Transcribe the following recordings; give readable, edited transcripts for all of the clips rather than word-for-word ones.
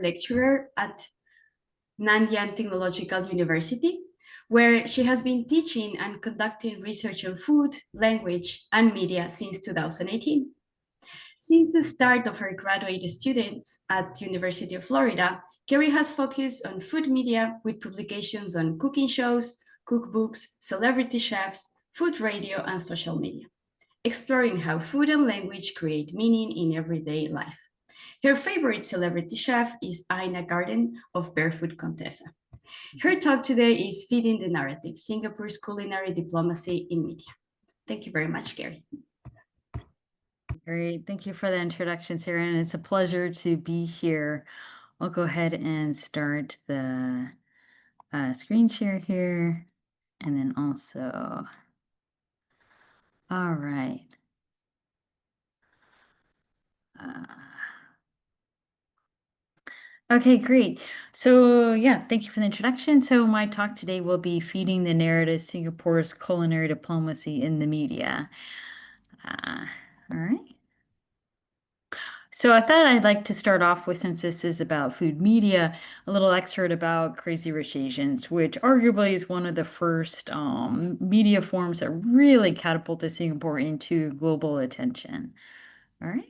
lecturer at Nanyang Technological University, where she has been teaching and conducting research on food, language, and media since 2018. Since the start of her graduate students at University of Florida, Kery has focused on food media with publications on cooking shows, cookbooks, celebrity chefs, food radio, and social media, exploring how food and language create meaning in everyday life. Her favorite celebrity chef is Aina Garden of Barefoot Contessa. Her talk today is Feeding the Narrative, Singapore's Culinary Diplomacy in Media. Thank you very much, Kery. Great. Thank you for the introduction, Sarah, and it's a pleasure to be here. I'll go ahead and start the screen share here, and then also, all right. Okay, great. So yeah, thank you for the introduction. So my talk today will be Feeding the Narrative, Singapore's Culinary Diplomacy in the Media. All right. So I thought I'd like to start off with, since this is about food media, a little excerpt about Crazy Rich Asians, which arguably is one of the first media forms that really catapulted Singapore into global attention. All right.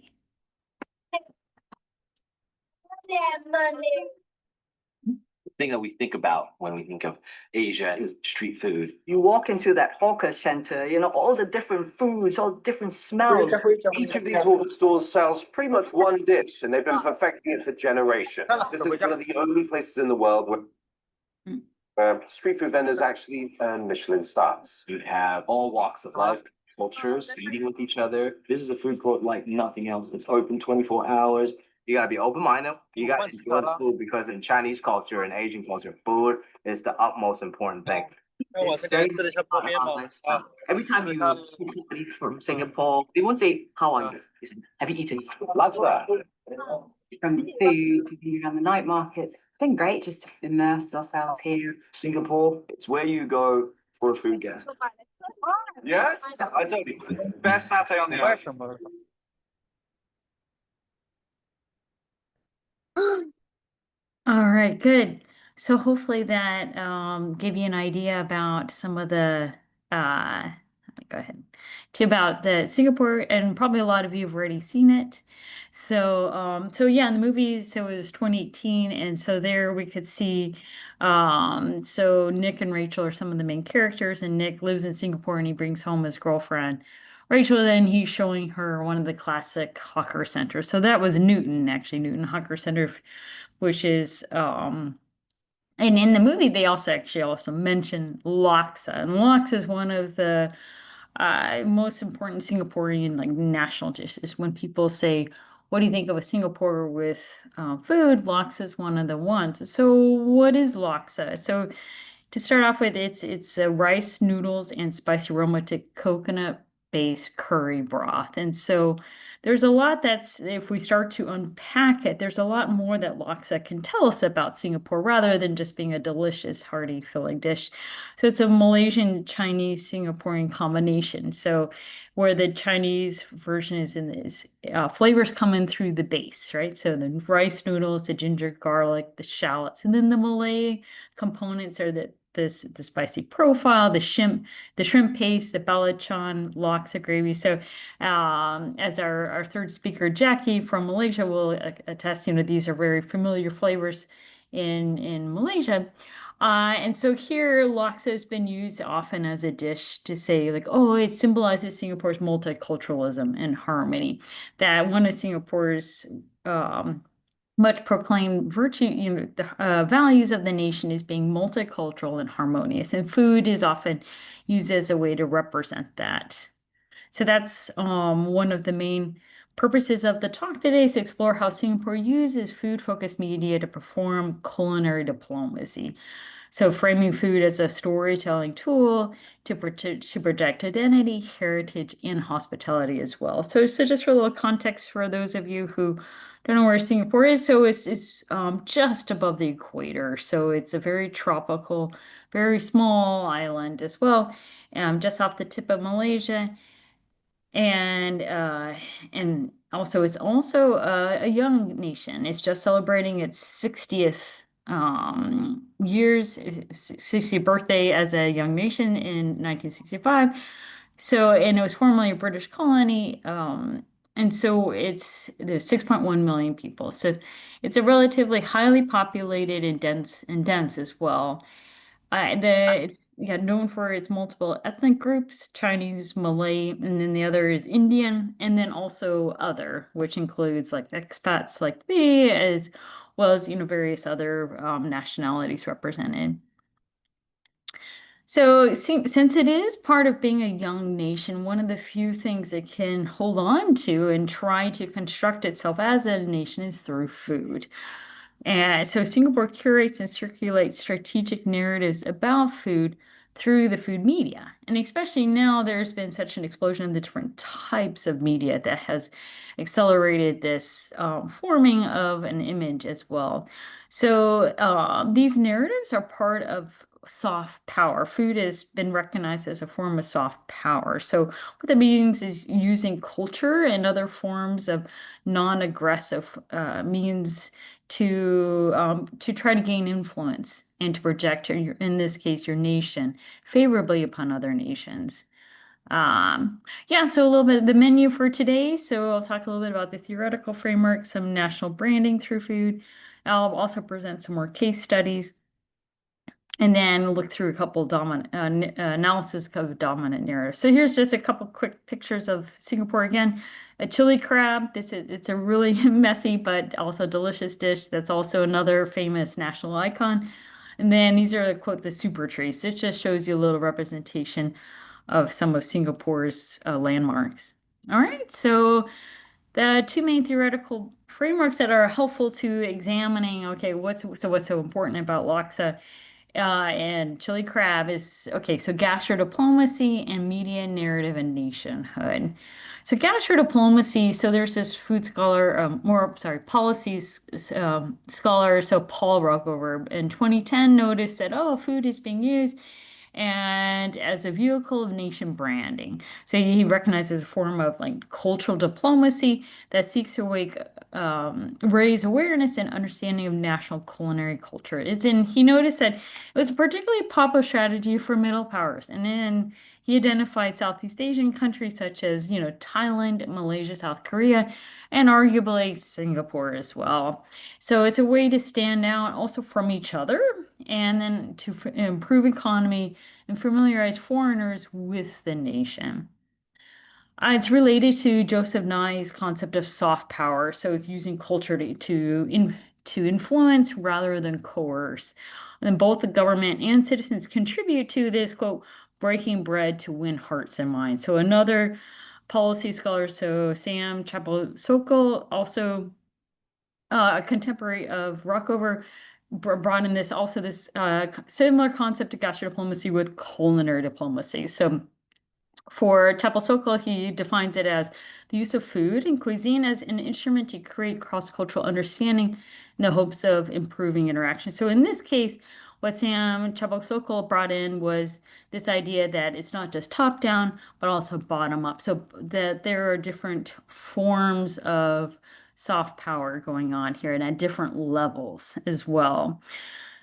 Thing that we think about when we think of Asia is street food. You walk into that hawker center, you know, all the different foods, all different smells. Each of these stores sells pretty much one dish, and they've been perfecting it for generations. This is one of the only places in the world where street food vendors actually earn Michelin stars. You have all walks of life, cultures, eating with each other. This is a food court like nothing else. It's open 24 hours. You gotta be open-minded. You gotta enjoy the food, because in Chinese culture and Asian culture, food is the utmost important thing. Every time you see somebody from Singapore, they won't say, "How are you?" They say, "Have you eaten?" Like that. From the food to being around the night markets. It's been great just to immerse ourselves here. Singapore, it's where you go for a food guest. Yes, I told you. Best satay on the earth. All right, good. So hopefully that gave you an idea about some of the go ahead to about the Singapore, and probably a lot of you have already seen it. So so yeah, in the movie, so it was 2018, and so there we could see so Nick and Rachel are some of the main characters, and Nick lives in Singapore and he brings home his girlfriend Rachel, and he's showing her one of the classic hawker centers. So that was Newton, actually, Newton Hawker Center, which is and in the movie they also mention laksa, and laksa is one of the most important Singaporean like national dishes. When people say, "What do you think of a Singapore with food?" Laksa is one of the ones. So what is laksa? So to start off with, it's rice noodles and spicy aromatic coconut-based curry broth. And so there's a lot that's, if we start to unpack it, there's a lot more that laksa can tell us about Singapore rather than just being a delicious, hearty, filling dish. So it's a Malaysian, Chinese, Singaporean combination. So where the Chinese version is in this, flavors come in through the base, right? So the rice noodles, the ginger garlic, the shallots, and then the Malay components are the spicy profile, the shrimp paste, the belacan, laksa gravy. So as our third speaker, Jacqui from Malaysia, will attest, these are very familiar flavors in Malaysia. And so here, laksa has been used often as a dish to say, like, oh, it symbolizes Singapore's multiculturalism and harmony. That one of Singapore's much proclaimed virtue, the values of the nation is being multicultural and harmonious, and food is often used as a way to represent that. So that's one of the main purposes of the talk today, is to explore how Singapore uses food-focused media to perform culinary diplomacy. So framing food as a storytelling tool to project identity, heritage, and hospitality as well. So just for a little context for those of you who don't know where Singapore is, so it's just above the equator. So it's a very tropical, very small island as well, just off the tip of Malaysia. And also it's also a young nation. It's just celebrating its 60th 60th birthday as a young nation in 1965. So, and it was formerly a British colony. And so there's 6.1 million people. So it's a relatively highly populated and dense as well. Known for its multiple ethnic groups, Chinese, Malay, and then the other is Indian, and then also other, which includes like expats like me, as well as, various other nationalities represented. So since it is part of being a young nation, one of the few things it can hold on to and try to construct itself as a nation is through food. And so Singapore curates and circulates strategic narratives about food through the food media. And especially now, there's been such an explosion of the different types of media that has accelerated this forming of an image as well. So these narratives are part of soft power. Food has been recognized as a form of soft power. So what that means is using culture and other forms of non-aggressive means to try to gain influence and to project in this case your nation favorably upon other nations. Yeah, so a little bit of the menu for today. So I'll talk a little bit about the theoretical framework, some national branding through food. I'll also present some more case studies, and then look through a couple analysis of dominant narratives. So here's just a couple quick pictures of Singapore again. A chili crab. It's a really messy but also delicious dish. That's also another famous national icon. And then these are, quote, the super trees. It just shows you a little representation of some of Singapore's landmarks. All right, so the two main theoretical frameworks that are helpful to examining, okay, what's so important about laksa and chili crab is, okay, so gastrodiplomacy and media narrative and nationhood. So gastrodiplomacy, so there's this food scholar, policies scholar, so Paul Rockover in 2010 noticed that, food is being used and as a vehicle of nation branding. So he recognizes a form of like cultural diplomacy that seeks to raise awareness and understanding of national culinary culture. He noticed that it was a particularly popular strategy for middle powers. And then he identified Southeast Asian countries such as, Thailand, Malaysia, South Korea, and arguably Singapore as well. So it's a way to stand out also from each other, and then to improve economy and familiarize foreigners with the nation. It's related to Joseph Nye's concept of soft power. So it's using culture to influence rather than coerce. And both the government and citizens contribute to this, quote, breaking bread to win hearts and minds. So another policy scholar, so Sam Chapel-Sokol, also a contemporary of Rockover, brought in this similar concept to gastrodiplomacy with culinary diplomacy. So for Chapel-Sokol, he defines it as the use of food and cuisine as an instrument to create cross-cultural understanding in the hopes of improving interaction. So in this case, what Sam Chapel-Sokol brought in was this idea that it's not just top-down, but also bottom-up. So that there are different forms of soft power going on here and at different levels as well.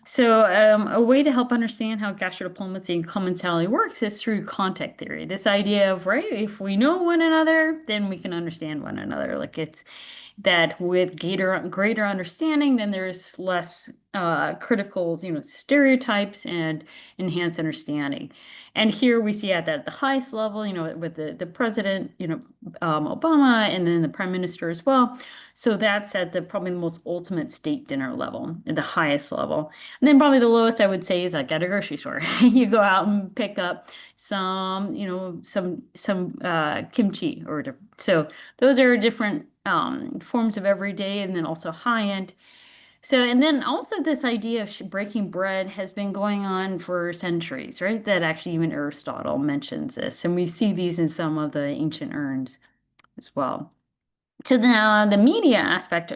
So a way to help understand how gastrodiplomacy and commensality works is through contact theory. This idea of, right, if we know one another, then we can understand one another. Like it's that with greater understanding, then there's less critical, stereotypes and enhanced understanding. And here we see at the highest level, with the president, Obama, and then the prime minister as well. So that's at probably the most ultimate state dinner level, at the highest level. And then probably the lowest I would say is like at a grocery store. You go out and pick up some kimchi or whatever. So those are different forms of everyday and then also high end. So, and then also this idea of breaking bread has been going on for centuries, right? That actually even Aristotle mentions this. And we see these in some of the ancient urns as well. So the media aspect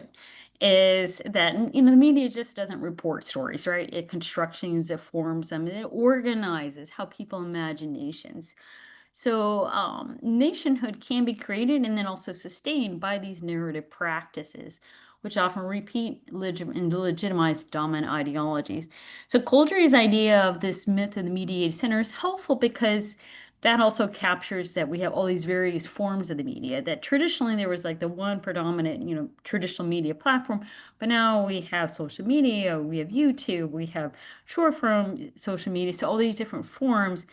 is that, the media just doesn't report stories, right? It constructs things, it forms them, it organizes how people imagine nations. So nationhood can be created and then also sustained by these narrative practices, which often repeat and legitimize dominant ideologies. So Coulter's idea of this myth of the mediated center is helpful because that also captures that we have all these various forms of the media, that traditionally there was like the one predominant, traditional media platform, but now we have social media, we have YouTube, we have short form social media. So all these different forms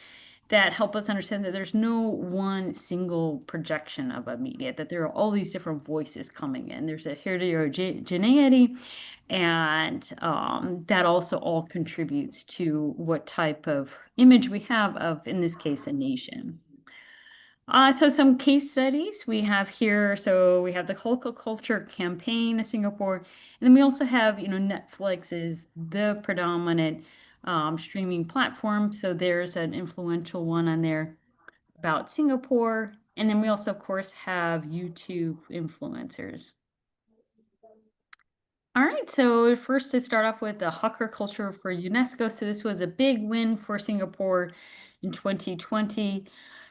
that help us understand that there's no one single projection of a media, that there are all these different voices coming in. There's a heterogeneity, and that also all contributes to what type of image we have of, in this case, a nation. So some case studies we have here. So we have the local culture campaign in Singapore, and then we also have, Netflix is the predominant streaming platform. So there's an influential one on there about Singapore. And then we also, of course, have YouTube influencers. All right, so first to start off with the hawker culture for UNESCO. So this was a big win for Singapore in 2020.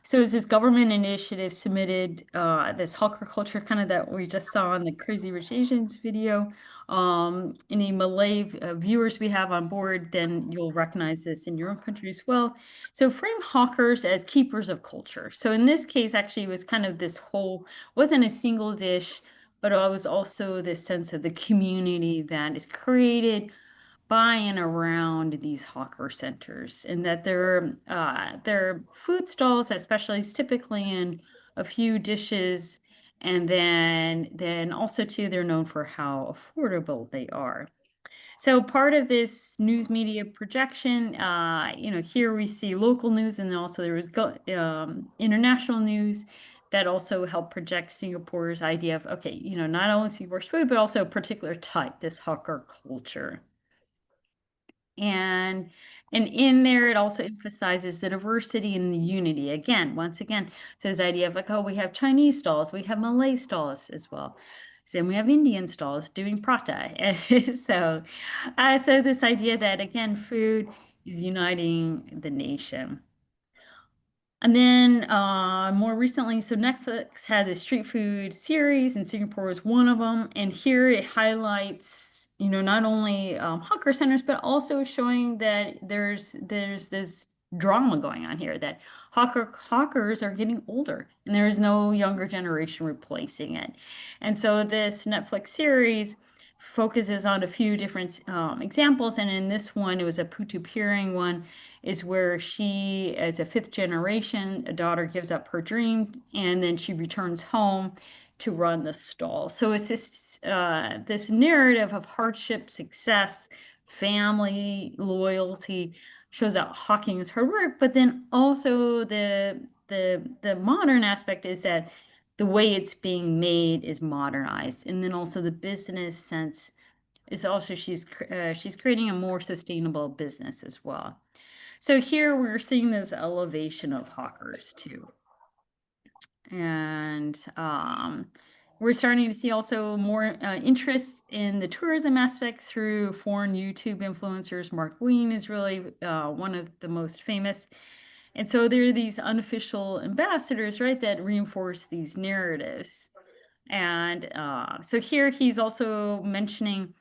So it was this government initiative submitted this hawker culture, kind of that we just saw in the Crazy Rich Asians video. Any Malay viewers we have on board, then you'll recognize this in your own country as well. So frame hawkers as keepers of culture. So in this case, actually, it was kind of this whole, wasn't a single dish, but it was also this sense of the community that is created by and around these hawker centers, and that they're food stalls that specialize typically in a few dishes, and then also too they're known for how affordable they are. So part of this news media projection, here we see local news, and then also there was international news that also helped project Singapore's idea of, okay, not only Singapore's food, but also a particular type, this hawker culture. And in there, it also emphasizes the diversity and the unity. Again, once again, so this idea of like, oh, we have Chinese stalls, we have Malay stalls as well. Then we have Indian stalls doing prata. So this idea that, again, food is uniting the nation. And then more recently, so Netflix had this street food series, and Singapore was one of them. And here it highlights, not only hawker centers, but also showing that there's this drama going on here, that hawkers are getting older, and there is no younger generation replacing it. And so this Netflix series focuses on a few different examples. And in this one, it was a Putu Piring one, is where she, as a fifth generation, a daughter gives up her dream, and then she returns home to run the stall. So it's this narrative of hardship, success, family, loyalty, shows out hawking is hard work, but then also the modern aspect is that the way it's being made is modernized, and then also the business sense is also she's creating a more sustainable business as well. So here we're seeing this elevation of hawkers too. And we're starting to see also more interest in the tourism aspect through foreign YouTube influencers. Mark Ween is really one of the most famous. And so there are these unofficial ambassadors, right, that reinforce these narratives. And so here he's also mentioning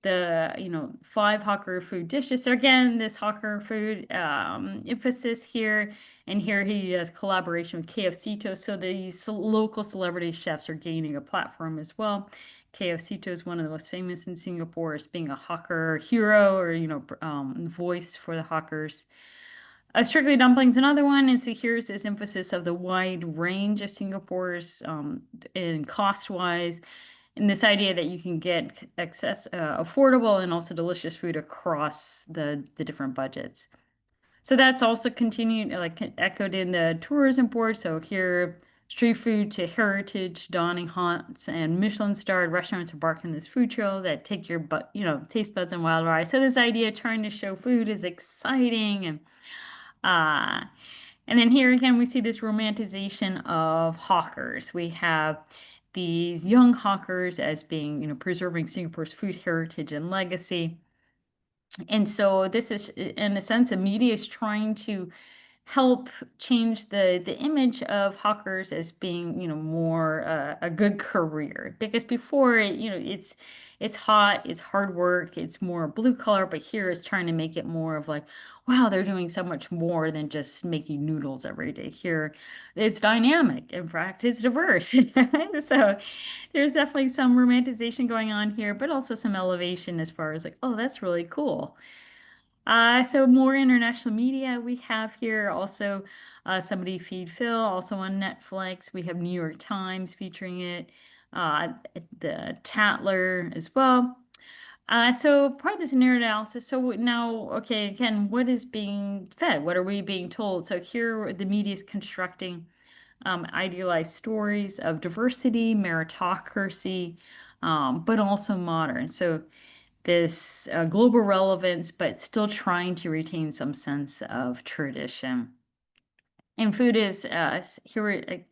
the 5 hawker food dishes. So again, this hawker food emphasis here, and here he has collaboration with KFC. So these local celebrity chefs are gaining a platform as well. KFC is one of the most famous in Singapore as being a hawker hero, or voice for the hawkers. Strictly Dumplings, another one, and so here's this emphasis of the wide range of Singapore's in cost-wise, and this idea that you can get affordable and also delicious food across the different budgets. So that's also continued, echoed in the tourism board. So here, street food to heritage, dining haunts, and Michelin-starred restaurants embarking this food trail that take your taste buds on wild ride. So this idea of trying to show food is exciting, and then here again, we see this romanticization of hawkers. We have these young hawkers as being, preserving Singapore's food heritage and legacy. And so this is, in a sense, the media is trying to help change the image of hawkers as being, you know, more a good career. Because before, you know, it's hot, it's hard work, it's more blue collar, but here it's trying to make it more of like, wow, they're doing so much more than just making noodles every day. Here, it's dynamic. In fact, it's diverse. So there's definitely some romanticization going on here, but also some elevation as far as like, oh, that's really cool. So more international media we have here. Also, Somebody Feed Phil, also on Netflix. We have New York Times featuring it, the Tatler as well. So part of this narrative analysis, so now, okay, again, what is being fed? What are we being told? So here the media is constructing idealized stories of diversity, meritocracy, but also modern. So this global relevance, but still trying to retain some sense of tradition. And food is here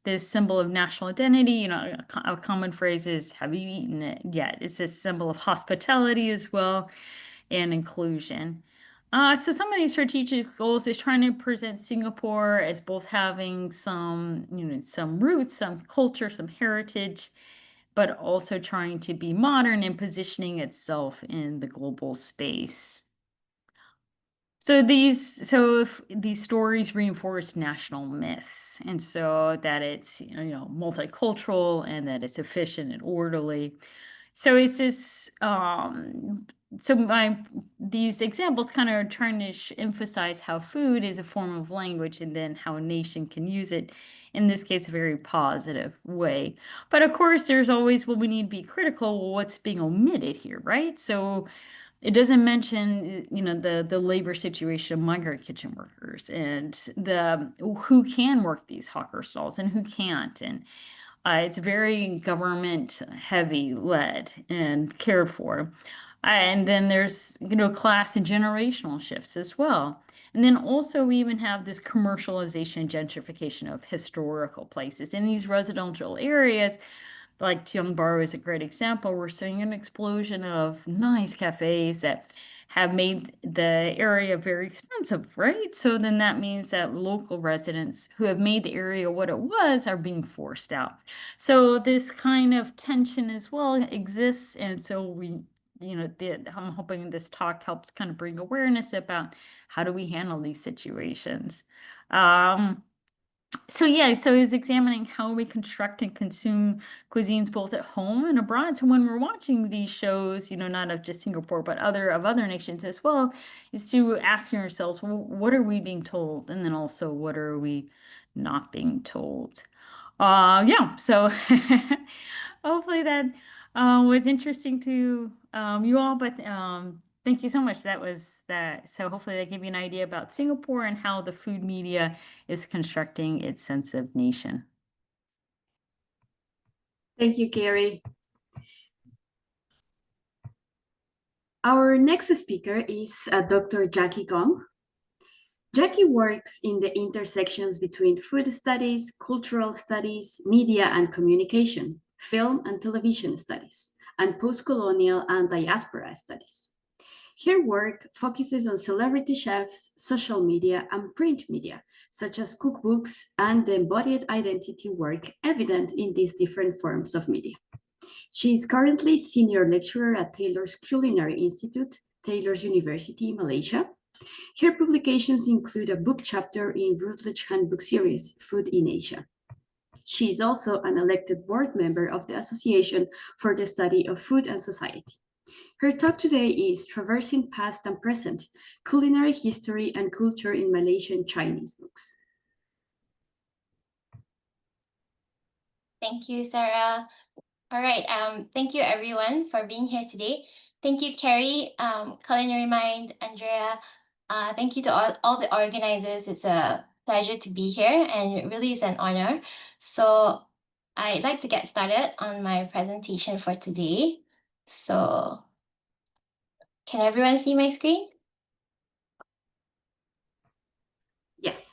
this symbol of national identity. You know, a common phrase is, "Have you eaten it yet?" It's a symbol of hospitality as well and inclusion. So some of these strategic goals is trying to present Singapore as both having some, you know, some roots, some culture, some heritage, but also trying to be modern and positioning itself in the global space. So these stories reinforce national myths, and so that it's, you know, multicultural and that it's efficient and orderly. So it's this these examples kind of are trying to emphasize how food is a form of language and then how a nation can use it, in this case, a very positive way. But of course, there's always, well, we need to be critical. Well, what's being omitted here, right? So it doesn't mention, you know, the labor situation of migrant kitchen workers and the who can work these hawker stalls and who can't. And it's very government heavy led and cared for. And then there's, you know, class and generational shifts as well. And then also we even have this commercialization and gentrification of historical places. In these residential areas, like Tiongbaru is a great example, we're seeing an explosion of nice cafes that have made the area very expensive, right? So then that means that local residents who have made the area what it was are being forced out. So this kind of tension as well exists. And so we, you know, I'm hoping this talk helps kind of bring awareness about how do we handle these situations. So yeah, so it's examining how we construct and consume cuisines both at home and abroad. So when we're watching these shows, you know, not of just Singapore, but other nations as well, is to asking ourselves, well, what are we being told? And then also, what are we not being told? Yeah, so hopefully that was interesting to you all, but thank you so much. That was that. So hopefully that gave you an idea about Singapore and how the food media is constructing its sense of nation. Thank you, Kery. Our next speaker is Dr. Jacqui Gong. Jacqui works in the intersections between food studies, cultural studies, media and communication, film and television studies, and post-colonial and diaspora studies. Her work focuses on celebrity chefs, social media, and print media, such as cookbooks and the embodied identity work evident in these different forms of media. She is currently senior lecturer at Taylor's Culinary Institute, Taylor's University, Malaysia. Her publications include a book chapter in Routledge Handbook series, Food in Asia. She is also an elected board member of the Association for the Study of Food and Society. Her talk today is Traversing Past and Present, Culinary History and Culture in Malaysian Chinese Books. Thank you, Sarah. All right, thank you everyone for being here today. Thank you, Kery, Culinary Mind, Andrea. Thank you to all the organizers. It's a pleasure to be here and it really is an honor. So I'd like to get started on my presentation for today. So can everyone see my screen? Yes.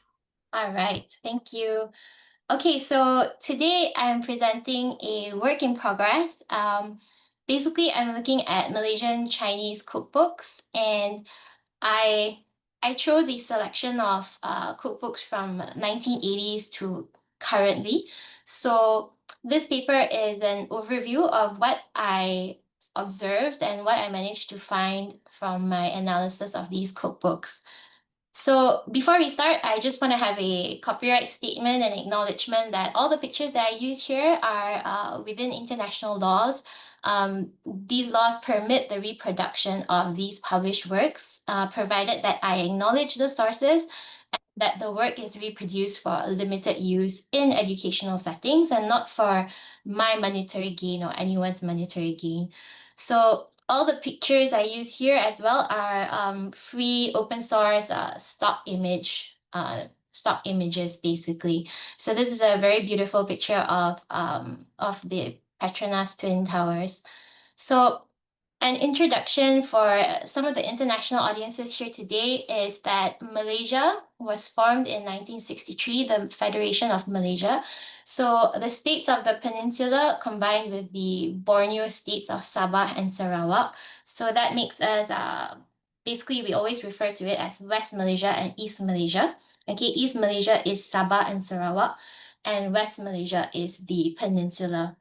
All right, thank you. Okay, so today I'm presenting a work in progress. Basically, I'm looking at Malaysian Chinese cookbooks, and I I chose a selection of cookbooks from 1980s to currently. So this paper is an overview of what I observed and what I managed to find from my analysis of these cookbooks. So before we start, I just want to have a copyright statement and acknowledgement that all the pictures that I use here are within international laws. These laws permit the reproduction of these published works, provided that I acknowledge the sources and that the work is reproduced for limited use in educational settings and not for my monetary gain or anyone's monetary gain. So all the pictures I use here as well are free open source stock images basically. So this is a very beautiful picture of the Petronas Twin Towers. So an introduction for some of the international audiences here today is that Malaysia was formed in 1963, the Federation of Malaysia. So the states of the peninsula combined with the Borneo states of Sabah and Sarawak. So that makes us, basically we always refer to it as West Malaysia and East Malaysia. Okay, East Malaysia is Sabah and Sarawak, and West Malaysia is the peninsula.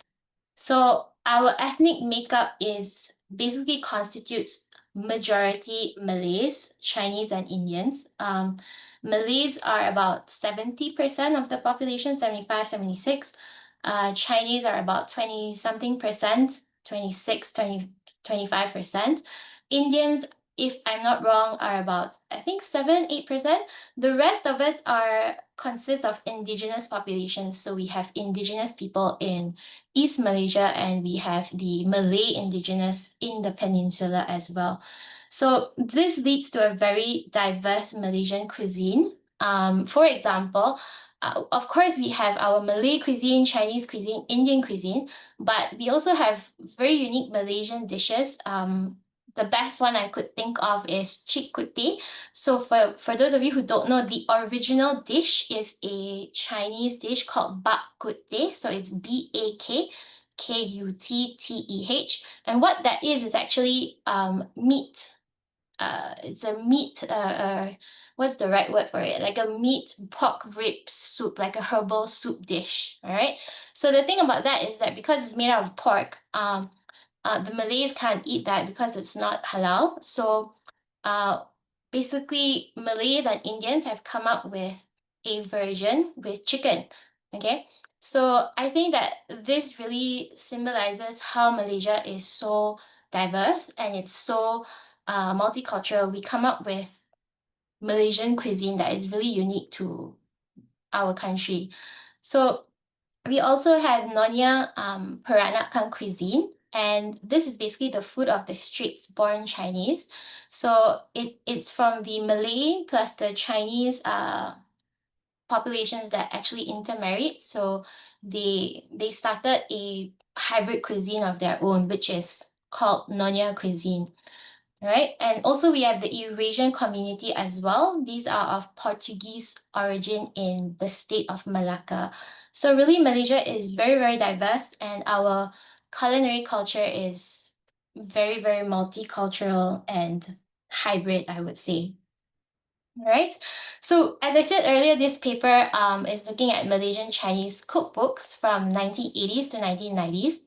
So our ethnic makeup is basically constitutes majority Malays, Chinese, and Indians. Malays are about 70% of the population, 75, 76. Chinese are about 20-something percent, 26, 20, 25%. Indians, if I'm not wrong, are about, I think, 7-8%. The rest of us consist of indigenous populations. So we have indigenous people in East Malaysia and we have the Malay indigenous in the peninsula as well. So this leads to a very diverse Malaysian cuisine. For example, of course, we have our Malay cuisine, Chinese cuisine, Indian cuisine, but we also have very unique Malaysian dishes. The best one I could think of is cik kutih. So for those of you who don't know, the original dish is a Chinese dish called bak kutih. So it's BAK KUTTEH. And what that is actually meat. It's a meat, what's the right word for it? Like a meat pork rib soup, like a herbal soup dish, all right? So the thing about that is that because it's made out of pork, the Malays can't eat that because it's not halal. So basically Malays and Indians have come up with a version with chicken, okay? So I think that this really symbolizes how Malaysia is so diverse and it's so multicultural. We come up with Malaysian cuisine that is really unique to our country. So we also have Nonya Peranakan cuisine, and this is basically the food of the streets born Chinese. So it's from the Malay plus the Chinese populations that actually intermarried. So they started a hybrid cuisine of their own, which is called Nonya cuisine. Right, and also we have the Eurasian community as well. These are of Portuguese origin in the state of Malacca. So really Malaysia is very, very diverse and our culinary culture is very, very multicultural and hybrid, I would say. Right, so as I said earlier, this paper is looking at Malaysian Chinese cookbooks from 1980s to 1990s.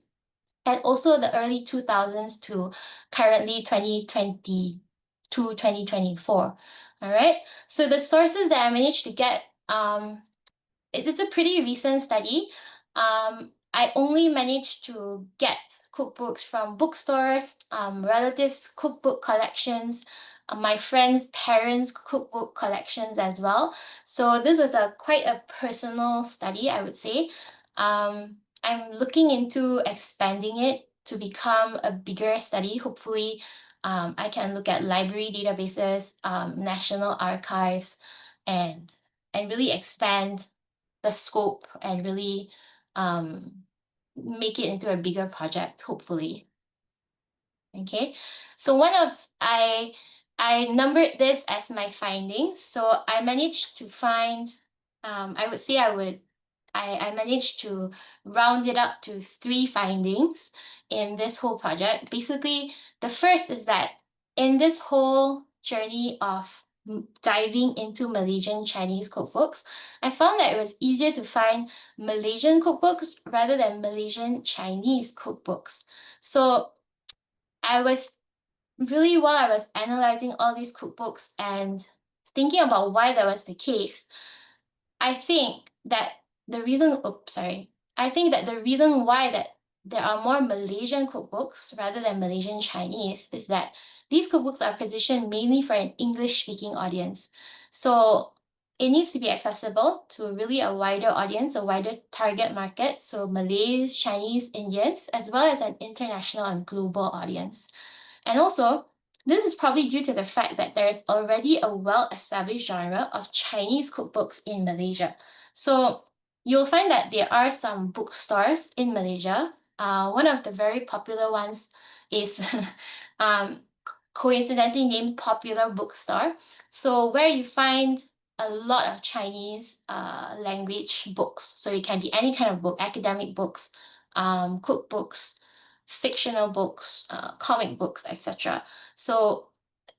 And also the early 2000s to currently 2020 to 2024. All right. So the sources that I managed to get, it's a pretty recent study. I only managed to get cookbooks from bookstores, relatives' cookbook collections, my friends' parents' cookbook collections as well. So this was quite a personal study, I would say. I'm looking into expanding it to become a bigger study. Hopefully, I can look at library databases, national archives, and really expand the scope and really make it into a bigger project, hopefully. Okay, so I numbered this as my findings. So I managed to find, I would say I managed to round it up to 3 findings in this whole project. Basically, the first is that in this whole journey of diving into Malaysian Chinese cookbooks, I found that it was easier to find Malaysian cookbooks rather than Malaysian Chinese cookbooks. So I was really, while I was analyzing all these cookbooks and thinking about why that was the case, I think that the reason why that there are more Malaysian cookbooks rather than Malaysian Chinese is that these cookbooks are positioned mainly for an English-speaking audience. So it needs to be accessible to really a wider audience, a wider target market, so Malays, Chinese, Indians, as well as an international and global audience. And also, this is probably due to the fact that there is already a well-established genre of Chinese cookbooks in Malaysia. So you'll find that there are some bookstores in Malaysia. One of the very popular ones is coincidentally named Popular Bookstore. So where you find a lot of Chinese language books. So it can be any kind of book, academic books, cookbooks, fictional books, comic books, etc. So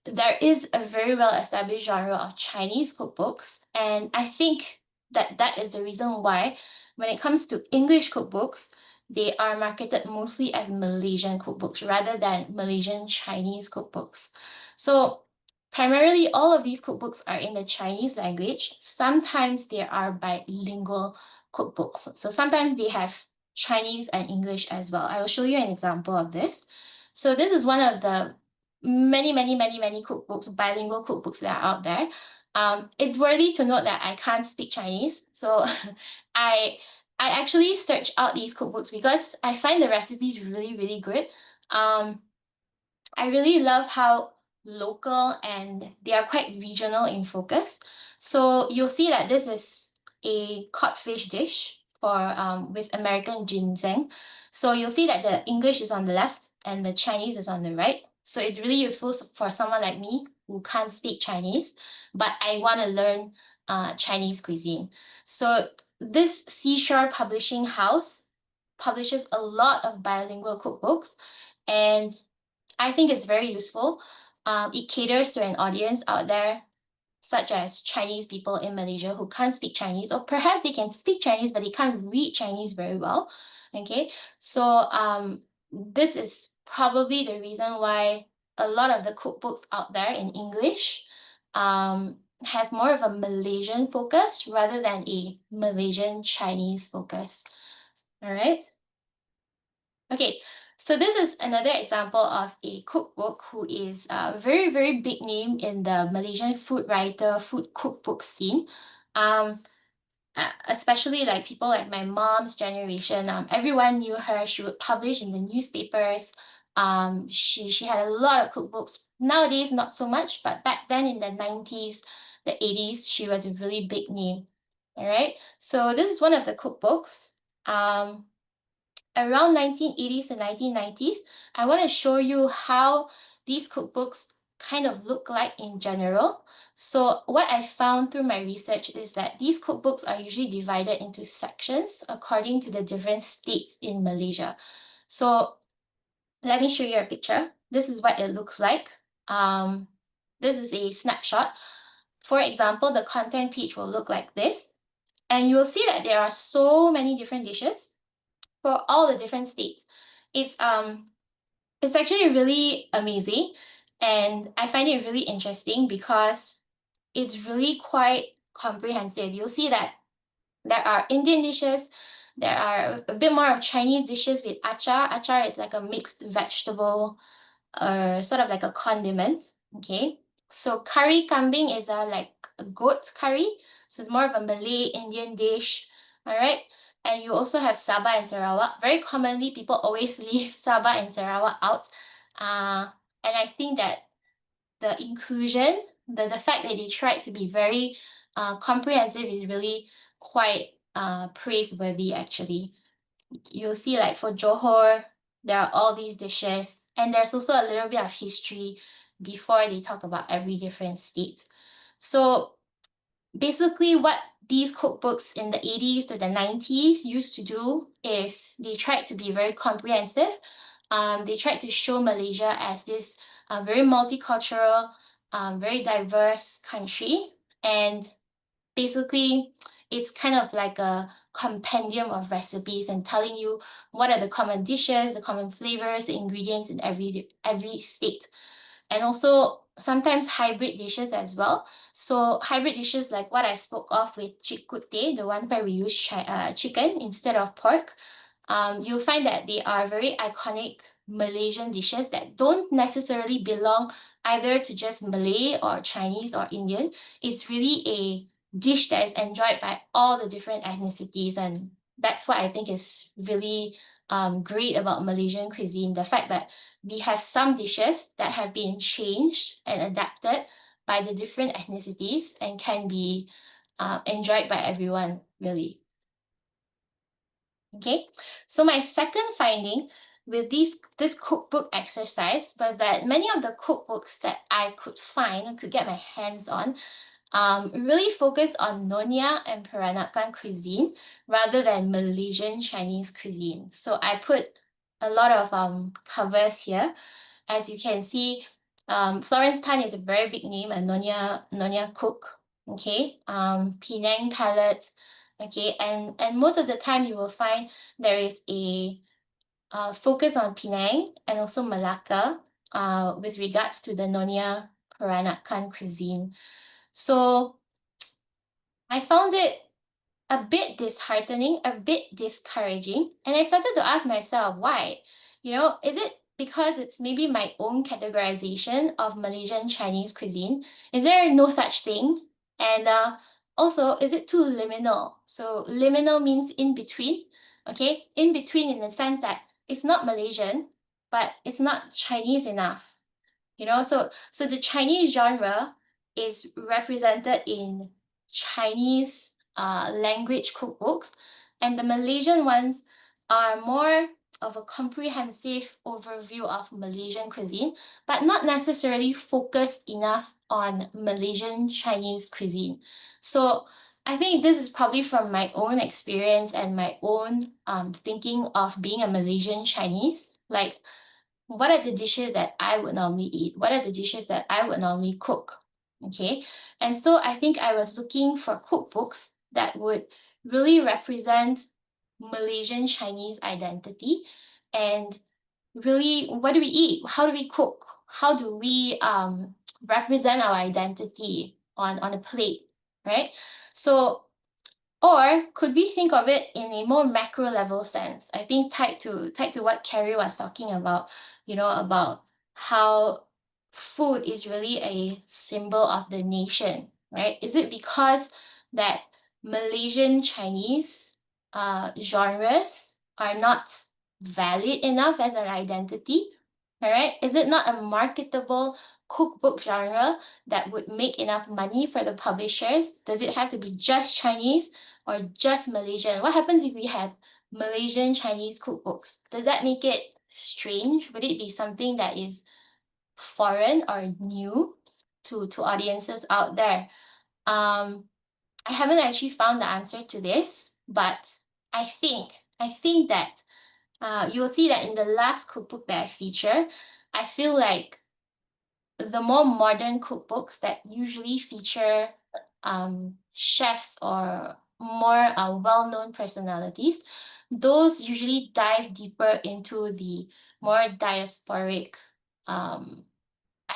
there is a very well-established genre of Chinese cookbooks, and I think that that is the reason why when it comes to English cookbooks, they are marketed mostly as Malaysian cookbooks rather than Malaysian Chinese cookbooks. So primarily all of these cookbooks are in the Chinese language. Sometimes there are bilingual cookbooks. So sometimes they have Chinese and English as well. I will show you an example of this. So this is one of the many cookbooks, bilingual cookbooks that are out there. It's worthy to note that I can't speak Chinese. So I actually search out these cookbooks because I find the recipes really good. I really love how local and they are quite regional in focus. So you'll see that this is a codfish dish for with American ginseng. So you'll see that the English is on the left and the Chinese is on the right. So it's really useful for someone like me who can't speak Chinese, but I want to learn Chinese cuisine. So this Seashore Publishing House publishes a lot of bilingual cookbooks, and I think it's very useful. It caters to an audience out there, such as Chinese people in Malaysia who can't speak Chinese, or perhaps they can speak Chinese, but they can't read Chinese very well. Okay, so this is probably the reason why a lot of the cookbooks out there in English have more of a Malaysian focus rather than a Malaysian Chinese focus. All right. Okay, so this is another example of a cookbook who is a very big name in the Malaysian food writer, food cookbook scene. Especially like people like my mom's generation, everyone knew her. She would publish in the newspapers. She had a lot of cookbooks. Nowadays, not so much, but back then in the 90s, the 80s, she was a really big name. All right, so this is one of the cookbooks. Around 1980s to 1990s, I want to show you how these cookbooks kind of look like in general. So what I found through my research is that these cookbooks are usually divided into sections according to the different states in Malaysia. So let me show you a picture. This is what it looks like. This is a snapshot. For example, the content page will look like this. And you will see that there are so many different dishes for all the different states. It's actually really amazing, and I find it really interesting because it's really quite comprehensive. You'll see that there are Indian dishes, there are a bit more of Chinese dishes with achar. Achar is like a mixed vegetable, sort of like a condiment. Okay, so curry kambing is like a goat curry, so it's more of a Malay Indian dish. All right. And you also have Sabah and Sarawak. Very commonly, people always leave Sabah and Sarawak out. And I think that the inclusion, the fact that they tried to be very comprehensive is really quite praiseworthy, actually. You'll see like for Johor, there are all these dishes. And there's also a little bit of history before they talk about every different state. So basically what these cookbooks in the 80s to the 90s used to do is they tried to be very comprehensive. They tried to show Malaysia as this very multicultural very diverse country, and basically it's kind of like a compendium of recipes and telling you what are the common dishes, the common flavors, the ingredients in every state. And also sometimes hybrid dishes as well. So hybrid dishes like what I spoke of with chikute, the one where we use chicken instead of pork, you'll find that they are very iconic Malaysian dishes that don't necessarily belong either to just Malay or Chinese or Indian. It's really a dish that is enjoyed by all the different ethnicities, and that's what I think is really great about Malaysian cuisine, the fact that we have some dishes that have been changed and adapted by the different ethnicities and can be enjoyed by everyone, really. Okay, so my second finding with this cookbook exercise was that many of the cookbooks that I could find and could get my hands on really focused on Nyonya and Peranakan cuisine rather than Malaysian Chinese cuisine. So I put a lot of covers here. As you can see, Florence Tan is a very big name, a Nyonya cook. Okay, Penang palette. Okay, and most of the time you will find there is a focus on Penang and also Malacca with regards to the Nyonya Peranakan cuisine. So I found it a bit disheartening, a bit discouraging, and I started to ask myself why. You know, is it because it's maybe my own categorization of Malaysian Chinese cuisine? Is there no such thing? And also, is it too liminal? So liminal means in between, okay? In between in the sense that it's not Malaysian, but it's not Chinese enough. You know, so the Chinese genre is represented in Chinese language cookbooks, and the Malaysian ones are more of a comprehensive overview of Malaysian cuisine, but not necessarily focused enough on Malaysian Chinese cuisine. So I think this is probably from my own experience and my own thinking of being a Malaysian Chinese. Like, what are the dishes that I would normally eat? What are the dishes that I would normally cook? Okay, and so I think I was looking for cookbooks that would really represent Malaysian Chinese identity and really, what do we eat? How do we cook? How do we represent our identity on a plate, right? So, or could we think of it in a more macro level sense? I think tied to what Kery was talking about, you know, about how food is really a symbol of the nation, right? Is it because that Malaysian Chinese genres are not valid enough as an identity? All right, is it not a marketable cookbook genre that would make enough money for the publishers? Does it have to be just Chinese or just Malaysian? What happens if we have Malaysian Chinese cookbooks? Does that make it strange? Would it be something that is foreign or new to audiences out there? I haven't actually found the answer to this, but I think that you will see that in the last cookbook that I feature, I feel like the more modern cookbooks that usually feature chefs or more well-known personalities, those usually dive deeper into the more diasporic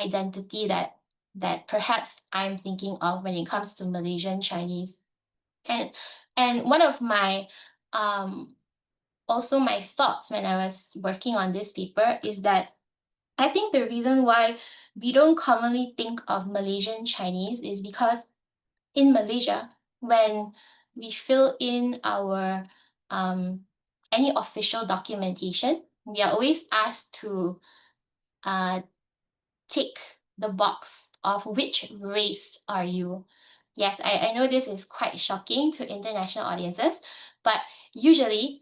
identity that perhaps I'm thinking of when it comes to Malaysian Chinese. And one of my also my thoughts when I was working on this paper is that I think the reason why we don't commonly think of Malaysian Chinese is because in Malaysia, when we fill in our any official documentation, we are always asked to tick the box of which race are you. Yes, I know this is quite shocking to international audiences, but usually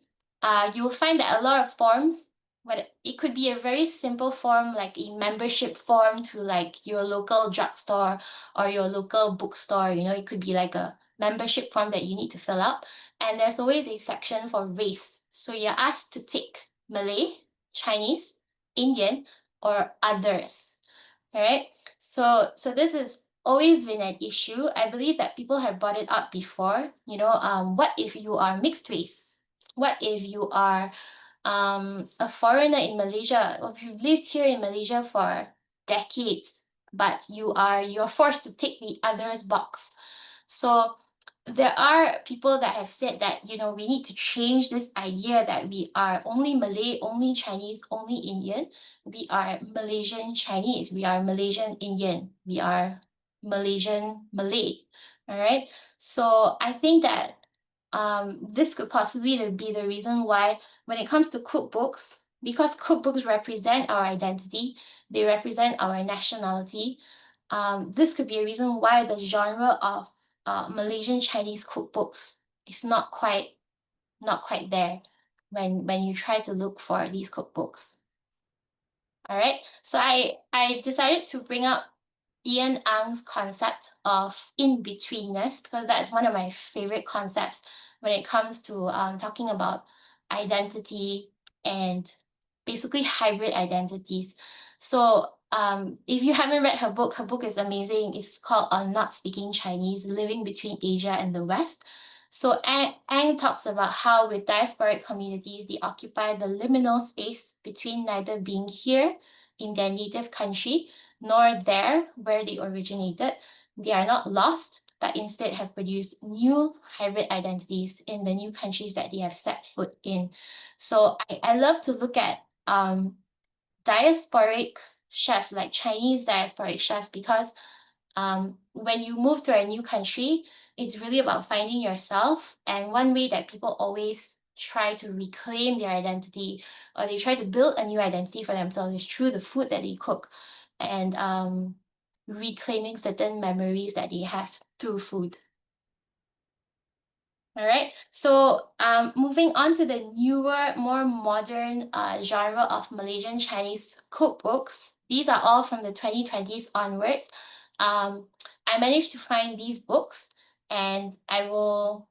you will find that a lot of forms, but it could be a very simple form like a membership form to like your local drugstore or your local bookstore. You know, it could be like a membership form that you need to fill out. And there's always a section for race. So you're asked to tick Malay, Chinese, Indian, or others. All right. So this has always been an issue. I believe that people have brought it up before. You know, what if you are mixed race? What if you are a foreigner in Malaysia, or if you've lived here in Malaysia for decades, but you're forced to tick the others box. So there are people that have said that, you know, we need to change this idea that we are only Malay, only Chinese, only Indian. We are Malaysian Chinese, we are Malaysian Indian, we are Malaysian Malay. All right. So I think that this could possibly be the reason why when it comes to cookbooks, because cookbooks represent our identity, they represent our nationality, this could be a reason why the genre of Malaysian Chinese cookbooks is not quite there when you try to look for these cookbooks. All right, so I decided to bring up Ian Ang's concept of in-betweenness because that's one of my favorite concepts when it comes to talking about identity and basically hybrid identities. So if you haven't read her book is amazing. It's called Not Speaking Chinese, Living Between Asia and the West. So Ang talks about how with diasporic communities, they occupy the liminal space between neither being here in their native country nor there where they originated. They are not lost, but instead have produced new hybrid identities in the new countries that they have set foot in. So I love to look at diasporic chefs, like Chinese diasporic chefs, because when you move to a new country, it's really about finding yourself. And one way that people always try to reclaim their identity, or they try to build a new identity for themselves, is through the food that they cook and reclaiming certain memories that they have through food. All right, so moving on to the newer, more modern genre of Malaysian Chinese cookbooks. These are all from the 2020s onwards. I managed to find these books, and I will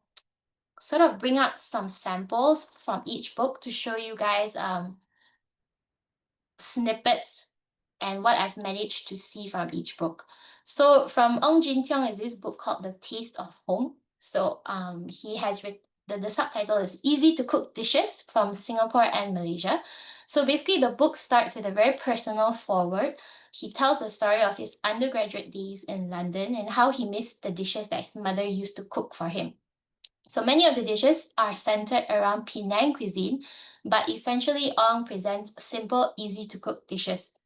sort of bring up some samples from each book to show you guys snippets and what I've managed to see from each book. So from Ong Jin Tiong is this book called The Taste of Home. So he has written, the subtitle is Easy to Cook Dishes from Singapore and Malaysia. So basically the book starts with a very personal foreword. He tells the story of his undergraduate days in London and how he missed the dishes that his mother used to cook for him. So many of the dishes are centered around Penang cuisine, but essentially Ong presents simple, easy to cook dishes.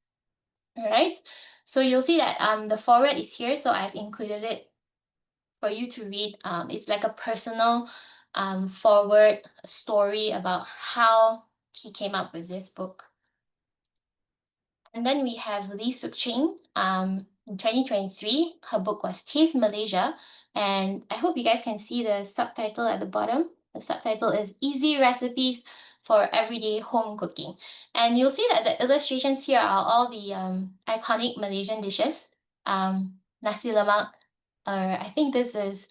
All right, so you'll see that the foreword is here, so I've included it for you to read. It's like a personal forward story about how he came up with this book. And then we have Lee Suk Ching. In 2023, her book was Taste Malaysia. And I hope you guys can see the subtitle at the bottom. The subtitle is Easy Recipes for Everyday Home Cooking. And you'll see that the illustrations here are all the iconic Malaysian dishes. Nasi lemak, or I think this is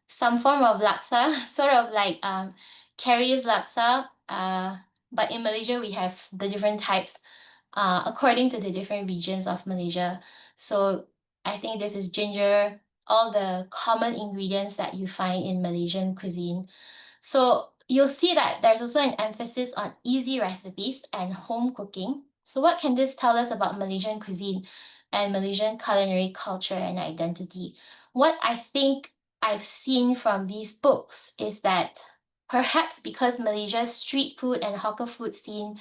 some form of laksa, sort of like Kery's laksa. But in Malaysia, we have the different types according to the different regions of Malaysia. So I think this is ginger, all the common ingredients that you find in Malaysian cuisine. So you'll see that there's also an emphasis on easy recipes and home cooking. So what can this tell us about Malaysian cuisine and Malaysian culinary culture and identity? What I think I've seen from these books is that perhaps because Malaysia's street food and hawker food scene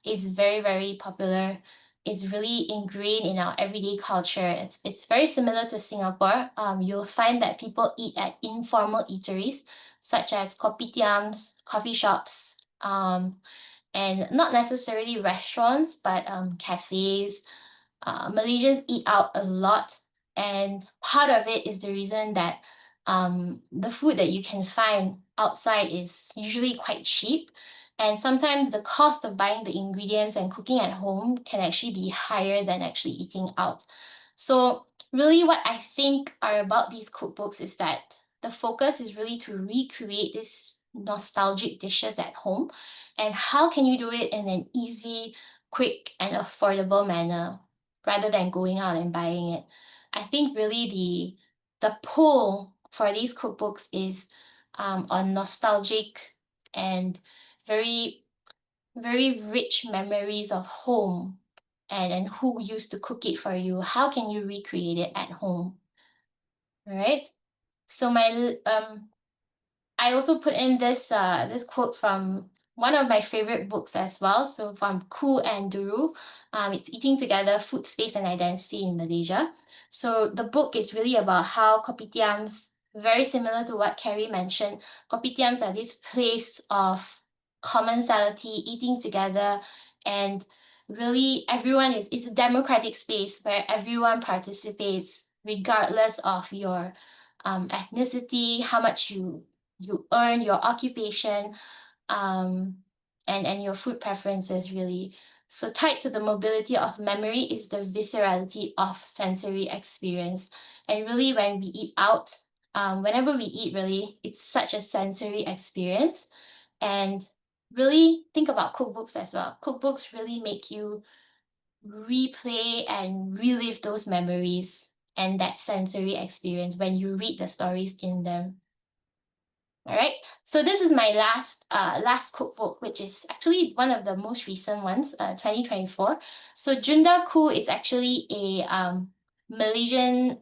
is very, very popular. It's really ingrained in our everyday culture. It's very similar to Singapore. You'll find that people eat at informal eateries, such as kopitiams, coffee shops, and not necessarily restaurants, but cafes. Malaysians eat out a lot, and part of it is the reason that the food that you can find outside is usually quite cheap. And sometimes the cost of buying the ingredients and cooking at home can actually be higher than actually eating out. So really what I think are about these cookbooks is that the focus is really to recreate these nostalgic dishes at home. And how can you do it in an easy, quick, and affordable manner? rather than going out and buying it. I think really the pull for these cookbooks is on nostalgic and very, very rich memories of home and who used to cook it for you. How can you recreate it at home? All right. So I also put in this this quote from one of my favorite books as well. So from Ku and Duru, it's Eating Together, Food, Space and Identity in Malaysia. So the book is really about how kopitiams, very similar to what Kery mentioned, kopitiams are this place of commensality, eating together, and really everyone it's a democratic space where everyone participates regardless of your ethnicity, how much you earn, your occupation, and your food preferences really. So tied to the mobility of memory is the viscerality of sensory experience. And really when we eat out, whenever we eat really, it's such a sensory experience. And really think about cookbooks as well. Cookbooks really make you replay and relive those memories and that sensory experience when you read the stories in them. All right, so this is my last cookbook, which is actually one of the most recent ones, 2024. So Junda Koo is actually a Malaysian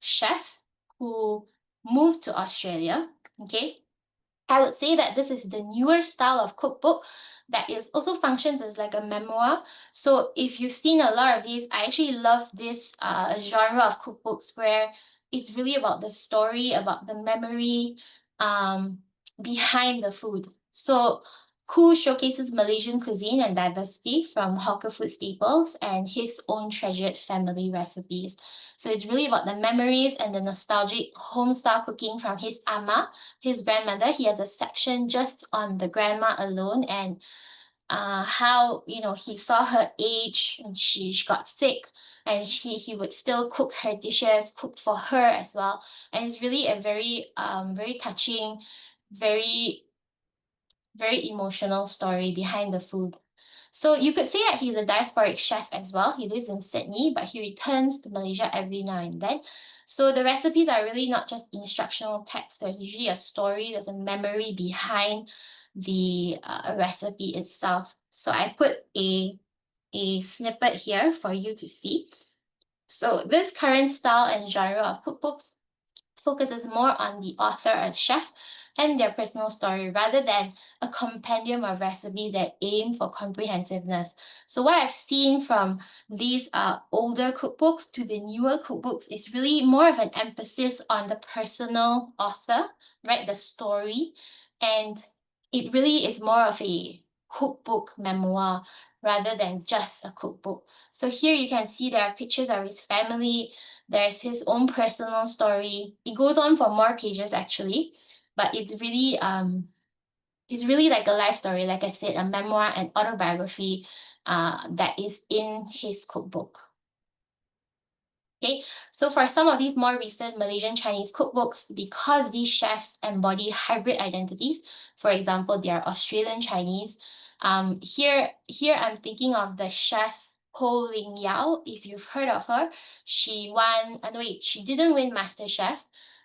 chef who moved to Australia. Okay, I would say that this is the newer style of cookbook that is also functions as like a memoir. So if you've seen a lot of these, I actually love this genre of cookbooks where it's really about the story, about the memory behind the food. So Koo showcases Malaysian cuisine and diversity from hawker food staples and his own treasured family recipes. So it's really about the memories and the nostalgic home-style cooking from his ama, his grandmother. He has a section just on the grandma alone and how, you know, he saw her age and she got sick and he would still cook her dishes, cook for her as well. And it's really a very, very touching, very, very emotional story behind the food. So you could say that he's a diasporic chef as well. He lives in Sydney, but he returns to Malaysia every now and then. So the recipes are really not just instructional text. There's usually a story, there's a memory behind the recipe itself. So I put a snippet here for you to see. So this current style and genre of cookbooks focuses more on the author and chef and their personal story rather than a compendium of recipes that aim for comprehensiveness. So what I've seen from these older cookbooks to the newer cookbooks is really more of an emphasis on the personal author, right? The story. And it really is more of a cookbook memoir rather than just a cookbook. So here you can see there are pictures of his family. There's his own personal story. It goes on for more pages actually, but it's really like a life story, like I said, a memoir and autobiography that is in his cookbook. Okay, so for some of these more recent Malaysian Chinese cookbooks, because these chefs embody hybrid identities, for example, they are Australian Chinese. Here I'm thinking of the chef Ho Ling Yao. If you've heard of her, she didn't win MasterChef,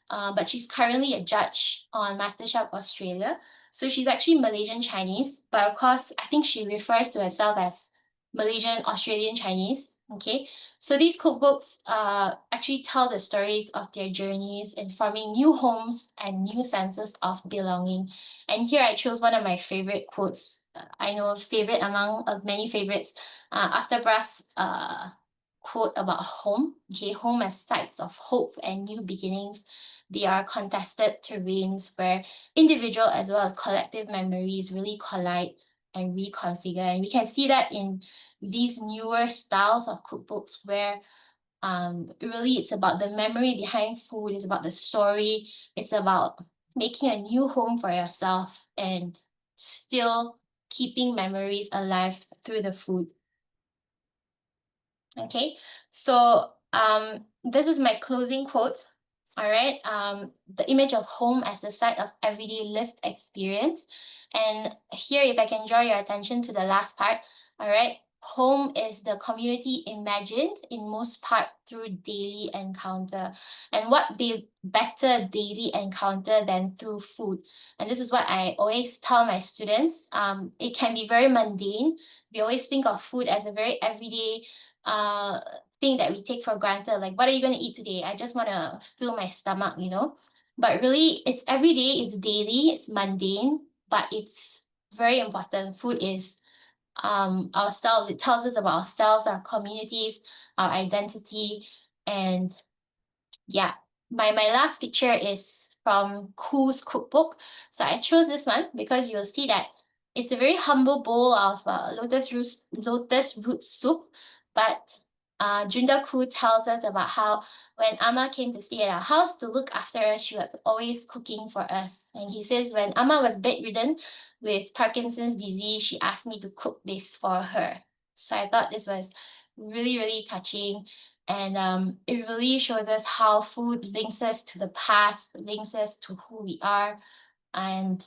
but she's currently a judge on MasterChef Australia. So she's actually Malaysian Chinese, but of course, I think she refers to herself as Malaysian Australian Chinese. Okay, so these cookbooks actually tell the stories of their journeys in forming new homes and new senses of belonging. And here I chose one of my favorite quotes. I know a favorite among many favorites. After Brass quote about home. Okay, home as sites of hope and new beginnings. They are contested terrains where individual as well as collective memories really collide and reconfigure. And we can see that in these newer styles of cookbooks where really it's about the memory behind food, it's about the story, it's about making a new home for yourself and still keeping memories alive through the food. Okay, so this is my closing quote. All right, the image of home as the site of everyday lived experience. And here, if I can draw your attention to the last part, all right, home is the community imagined in most part through daily encounter. And what be better daily encounter than through food? And this is what I always tell my students. It can be very mundane. We always think of food as a very everyday thing that we take for granted. Like, what are you going to eat today? I just want to fill my stomach, you know? But really, it's everyday, it's daily, it's mundane, but it's very important. Food is ourselves. It tells us about ourselves, our communities, our identity. And yeah, my last picture is from Ku's cookbook. So I chose this one because you'll see that it's a very humble bowl of lotus root soup. But Junda Ku tells us about how when Amma came to stay at our house to look after us, she was always cooking for us. And he says when Amma was bedridden with Parkinson's disease, she asked me to cook this for her. So I thought this was really, really touching. And it really shows us how food links us to the past, links us to who we are. And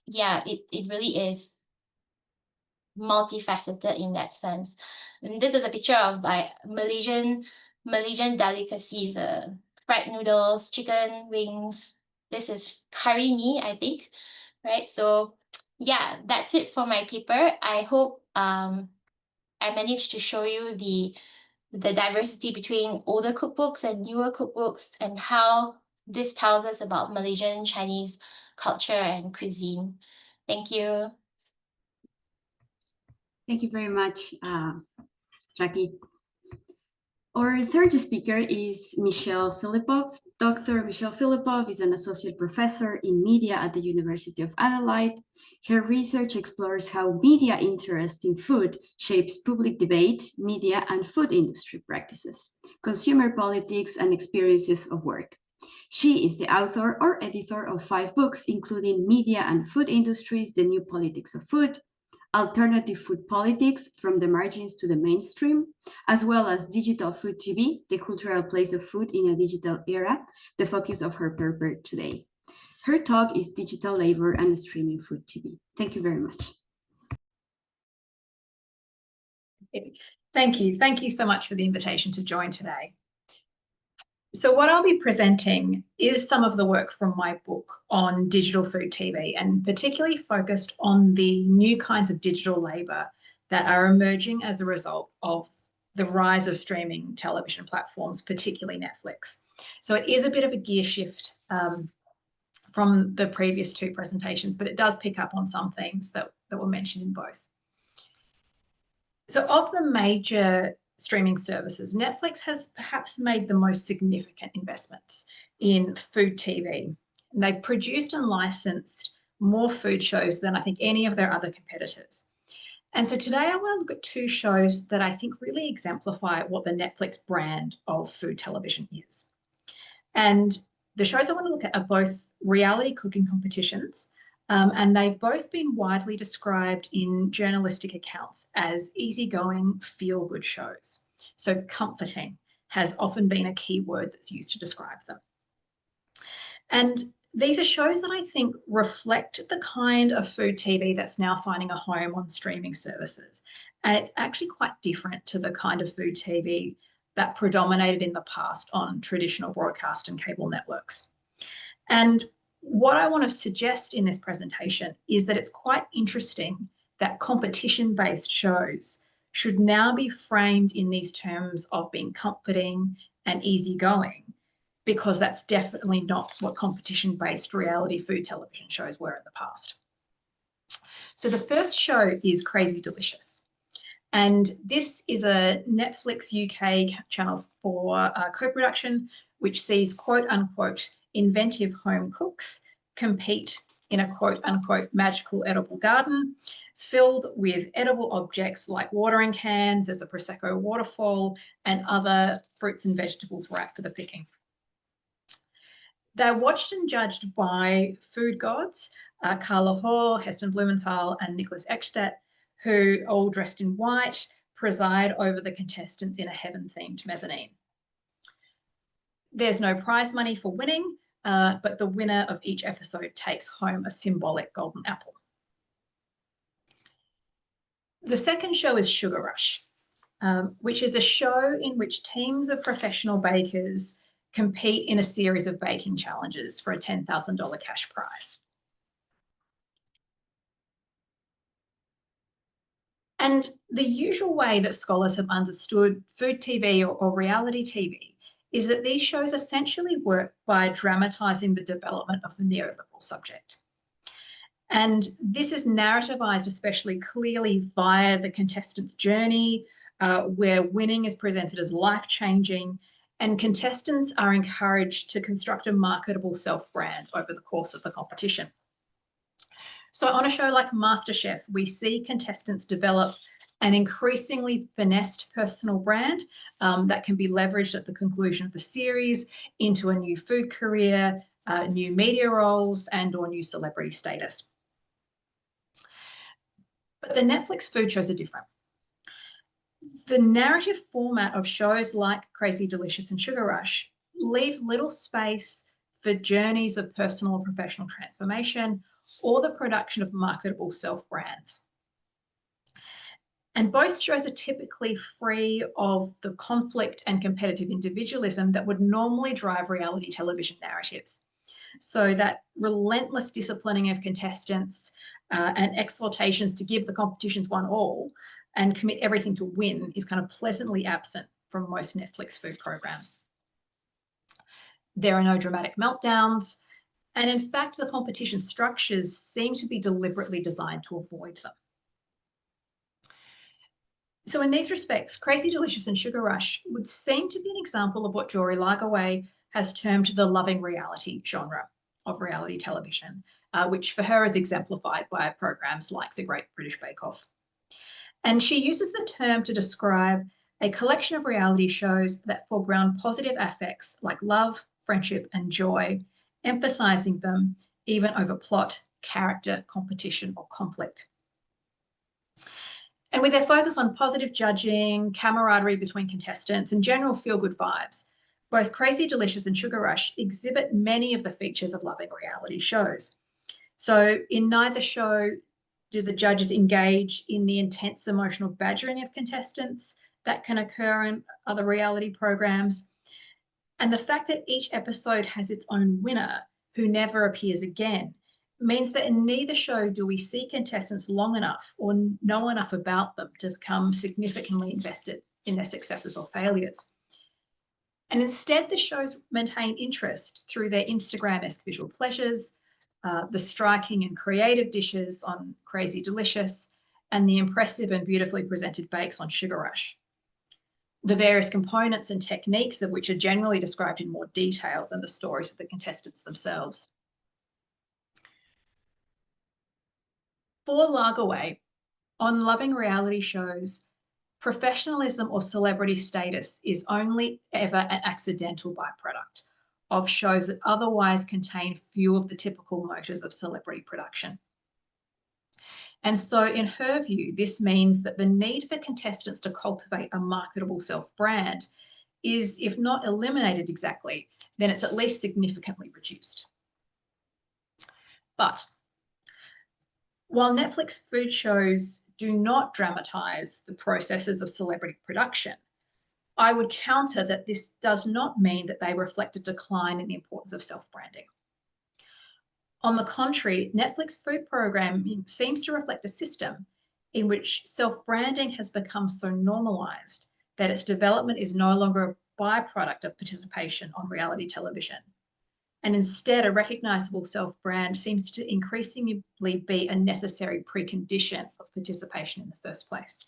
yeah, it really is multifaceted in that sense. And this is a picture of my Malaysian delicacies, fried noodles, chicken wings. This is curry mee, I think, right? So yeah, that's it for my paper. I hope I managed to show you the diversity between older cookbooks and newer cookbooks and how this tells us about Malaysian Chinese culture and cuisine. Thank you. Thank you very much, Jacqui. Our third speaker is Michelle Phillopov. Dr. Michelle Phillopov is an associate professor in media at the University of Adelaide. Her research explores how media interest in food shapes public debate, media, and food industry practices, consumer politics, and experiences of work. She is the author or editor of 5 books, including Media and Food Industries, The New Politics of Food, Alternative Food Politics, From the Margins to the Mainstream, as well as Digital Food TV, The Cultural Place of Food in a Digital Era, the focus of her paper today. Her talk is Digital Labor and Streaming Food TV. Thank you very much. Thank you. Thank you so much for the invitation to join today. So what I'll be presenting is some of the work from my book on digital food TV, and particularly focused on the new kinds of digital labor that are emerging as a result of the rise of streaming television platforms, particularly Netflix. So it is a bit of a gear shift from the previous 2 presentations, but it does pick up on some themes that were mentioned in both. So of the major streaming services, Netflix has perhaps made the most significant investments in food TV. And they've produced and licensed more food shows than I think any of their other competitors. And so today I want to look at 2 shows that I think really exemplify what the Netflix brand of food television is. And the shows I want to look at are both reality cooking competitions, and they've both been widely described in journalistic accounts as easygoing, feel-good shows. So comforting has often been a key word that's used to describe them. And these are shows that I think reflect the kind of food TV that's now finding a home on streaming services. And it's actually quite different to the kind of food TV that predominated in the past on traditional broadcast and cable networks. And what I want to suggest in this presentation is that it's quite interesting that competition-based shows should now be framed in these terms of being comforting and easygoing, because that's definitely not what competition-based reality food television shows were in the past. So the first show is Crazy Delicious. And this is a Netflix UK Channel 4 co-production, which sees quote unquote inventive home cooks compete in a quote unquote magical edible garden filled with edible objects like watering cans, there's a Prosecco waterfall, and other fruits and vegetables ripe for the picking. They're watched and judged by food gods, Carla Hall, Heston Blumenthal, and Nicholas Eckstedt, who, all dressed in white, preside over the contestants in a heaven-themed mezzanine. There's no prize money for winning, but the winner of each episode takes home a symbolic golden apple. The second show is Sugar Rush, which is a show in which teams of professional bakers compete in a series of baking challenges for a $10,000 cash prize. And the usual way that scholars have understood food TV or reality TV is that these shows essentially work by dramatising the development of the neoliberal subject. And this is narrativized especially clearly via the contestant's journey, where winning is presented as life-changing, and contestants are encouraged to construct a marketable self-brand over the course of the competition. So on a show like MasterChef, we see contestants develop an increasingly finessed personal brand that can be leveraged at the conclusion of the series into a new food career, new media roles, and/or new celebrity status. But the Netflix food shows are different. The narrative format of shows like Crazy Delicious and Sugar Rush leave little space for journeys of personal or professional transformation or the production of marketable self-brands. And both shows are typically free of the conflict and competitive individualism that would normally drive reality television narratives. So that relentless disciplining of contestants and exhortations to give the competitions one all and commit everything to win is kind of pleasantly absent from most Netflix food programs. There are no dramatic meltdowns, and in fact, the competition structures seem to be deliberately designed to avoid them. So in these respects, Crazy Delicious and Sugar Rush would seem to be an example of what Jory Lagerwey has termed the loving reality genre of reality television, which for her is exemplified by programs like The Great British Bake Off. And she uses the term to describe a collection of reality shows that foreground positive affects like love, friendship, and joy, emphasizing them even over plot, character, competition, or conflict. And with their focus on positive judging, camaraderie between contestants, and general feel-good vibes, both Crazy Delicious and Sugar Rush exhibit many of the features of loving reality shows. So in neither show do the judges engage in the intense emotional badgering of contestants that can occur in other reality programs. And the fact that each episode has its own winner who never appears again means that in neither show do we see contestants long enough or know enough about them to become significantly invested in their successes or failures. And instead, the shows maintain interest through their Instagram-esque visual pleasures, the striking and creative dishes on Crazy Delicious, and the impressive and beautifully presented bakes on Sugar Rush. The various components and techniques of which are generally described in more detail than the stories of the contestants themselves. For Lagerwey, on loving reality shows, professionalism or celebrity status is only ever an accidental byproduct of shows that otherwise contain few of the typical motives of celebrity production. And so in her view, this means that the need for contestants to cultivate a marketable self-brand is, if not eliminated exactly, then it's at least significantly reduced. But while Netflix food shows do not dramatize the processes of celebrity production, I would counter that this does not mean that they reflect a decline in the importance of self-branding. On the contrary, Netflix food programming seems to reflect a system in which self-branding has become so normalized that its development is no longer a byproduct of participation on reality television. And instead, a recognizable self-brand seems to increasingly be a necessary precondition of participation in the first place.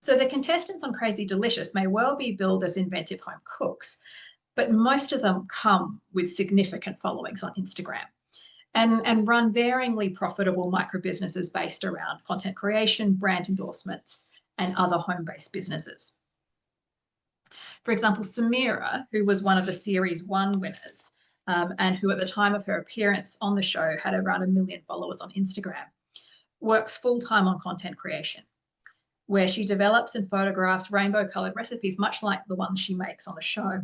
So the contestants on Crazy Delicious may well be billed as inventive home cooks, but most of them come with significant followings on Instagram and run varyingly profitable micro businesses based around content creation, brand endorsements, and other home-based businesses. For example, Samira, who was one of the Series 1 winners and who at the time of her appearance on the show had around 1 million followers on Instagram, works full-time on content creation, where she develops and photographs rainbow-coloured recipes, much like the ones she makes on the show.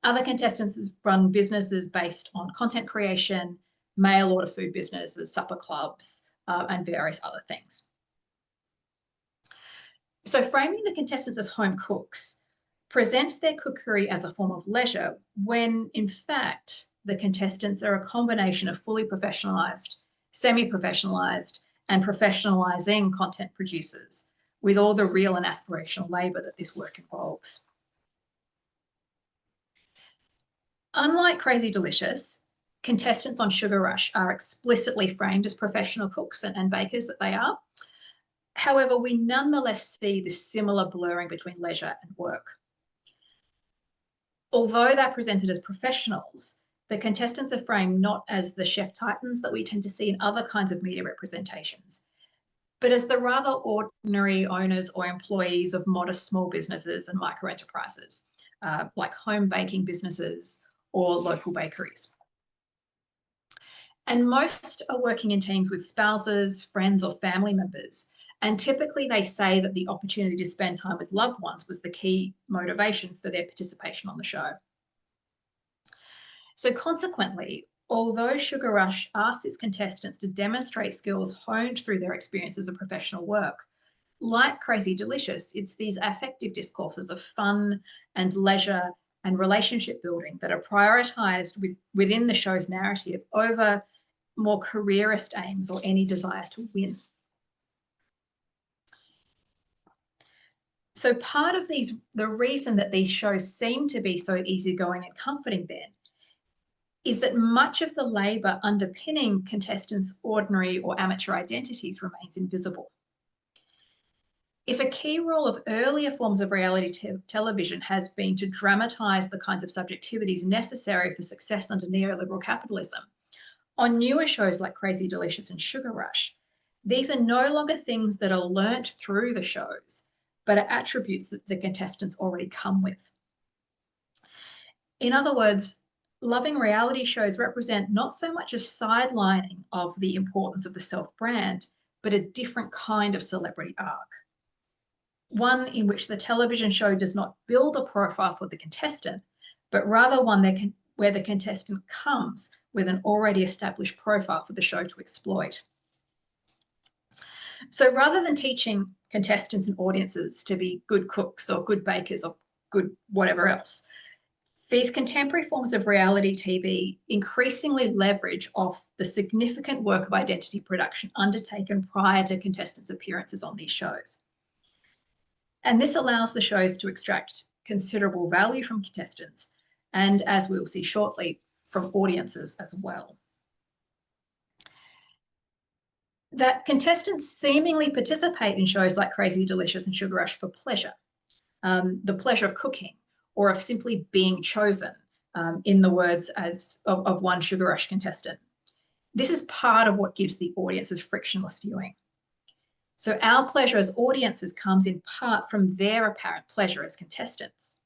Other contestants run businesses based on content creation, mail order food businesses, supper clubs, and various other things. So framing the contestants as home cooks presents their cookery as a form of leisure when, in fact, the contestants are a combination of fully professionalised, semi-professionalised, and professionalising content producers, with all the real and aspirational labour that this work involves. Unlike Crazy Delicious, contestants on Sugar Rush are explicitly framed as professional cooks and bakers that they are. However, we nonetheless see this similar blurring between leisure and work. Although they're presented as professionals, the contestants are framed not as the chef titans that we tend to see in other kinds of media representations, but as the rather ordinary owners or employees of modest small businesses and micro enterprises, like home baking businesses or local bakeries. And most are working in teams with spouses, friends, or family members. And typically they say that the opportunity to spend time with loved ones was the key motivation for their participation on the show. So consequently, although Sugar Rush asks its contestants to demonstrate skills honed through their experiences of professional work, like Crazy Delicious, it's these affective discourses of fun and leisure and relationship building that are prioritised within the show's narrative over more careerist aims or any desire to win. So part of the reason that these shows seem to be so easygoing and comforting then is that much of the labour underpinning contestants' ordinary or amateur identities remains invisible. If a key role of earlier forms of reality television has been to dramatise the kinds of subjectivities necessary for success under neoliberal capitalism, on newer shows like Crazy Delicious and Sugar Rush, these are no longer things that are learnt through the shows, but are attributes that the contestants already come with. In other words, loving reality shows represent not so much a sidelining of the importance of the self-brand, but a different kind of celebrity arc. One in which the television show does not build a profile for the contestant, but rather one where the contestant comes with an already established profile for the show to exploit. So rather than teaching contestants and audiences to be good cooks or good bakers or good whatever else, these contemporary forms of reality TV increasingly leverage off the significant work of identity production undertaken prior to contestants' appearances on these shows. And this allows the shows to extract considerable value from contestants and, as we'll see shortly, from audiences as well. That contestants seemingly participate in shows like Crazy Delicious and Sugar Rush for pleasure, the pleasure of cooking or of simply being chosen, in the words of one Sugar Rush contestant. This is part of what gives the audiences frictionless viewing. So our pleasure as audiences comes in part from their apparent pleasure as contestants.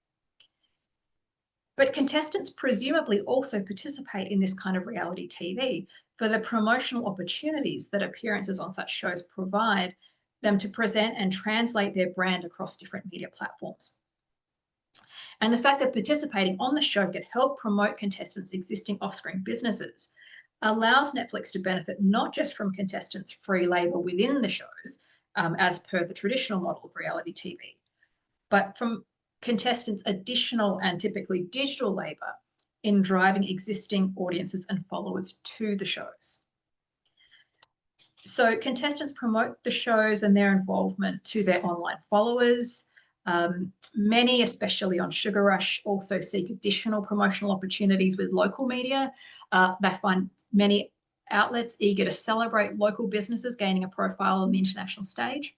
But contestants presumably also participate in this kind of reality TV for the promotional opportunities that appearances on such shows provide them to present and translate their brand across different media platforms. And the fact that participating on the show can help promote contestants' existing off-screen businesses allows Netflix to benefit not just from contestants' free labour within the shows, as per the traditional model of reality TV, but from contestants' additional and typically digital labour in driving existing audiences and followers to the shows. So contestants promote the shows and their involvement to their online followers. Many, especially on Sugar Rush, also seek additional promotional opportunities with local media. They find many outlets eager to celebrate local businesses gaining a profile on the international stage.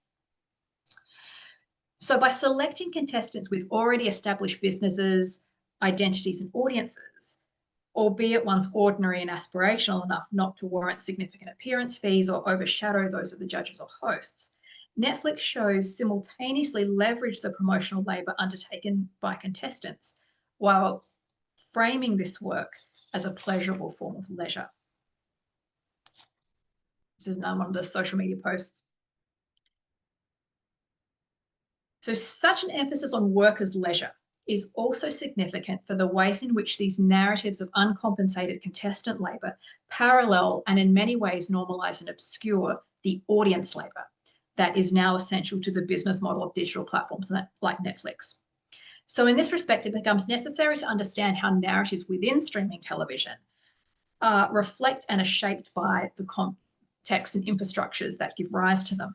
So by selecting contestants with already established businesses, identities, and audiences, albeit ones ordinary and aspirational enough not to warrant significant appearance fees or overshadow those of the judges or hosts, Netflix shows simultaneously leverage the promotional labour undertaken by contestants while framing this work as a pleasurable form of leisure. This is another one of the social media posts. So such an emphasis on work as leisure is also significant for the ways in which these narratives of uncompensated contestant labour parallel and in many ways normalise and obscure the audience labour that is now essential to the business model of digital platforms like Netflix. So in this respect, it becomes necessary to understand how narratives within streaming television reflect and are shaped by the context and infrastructures that give rise to them.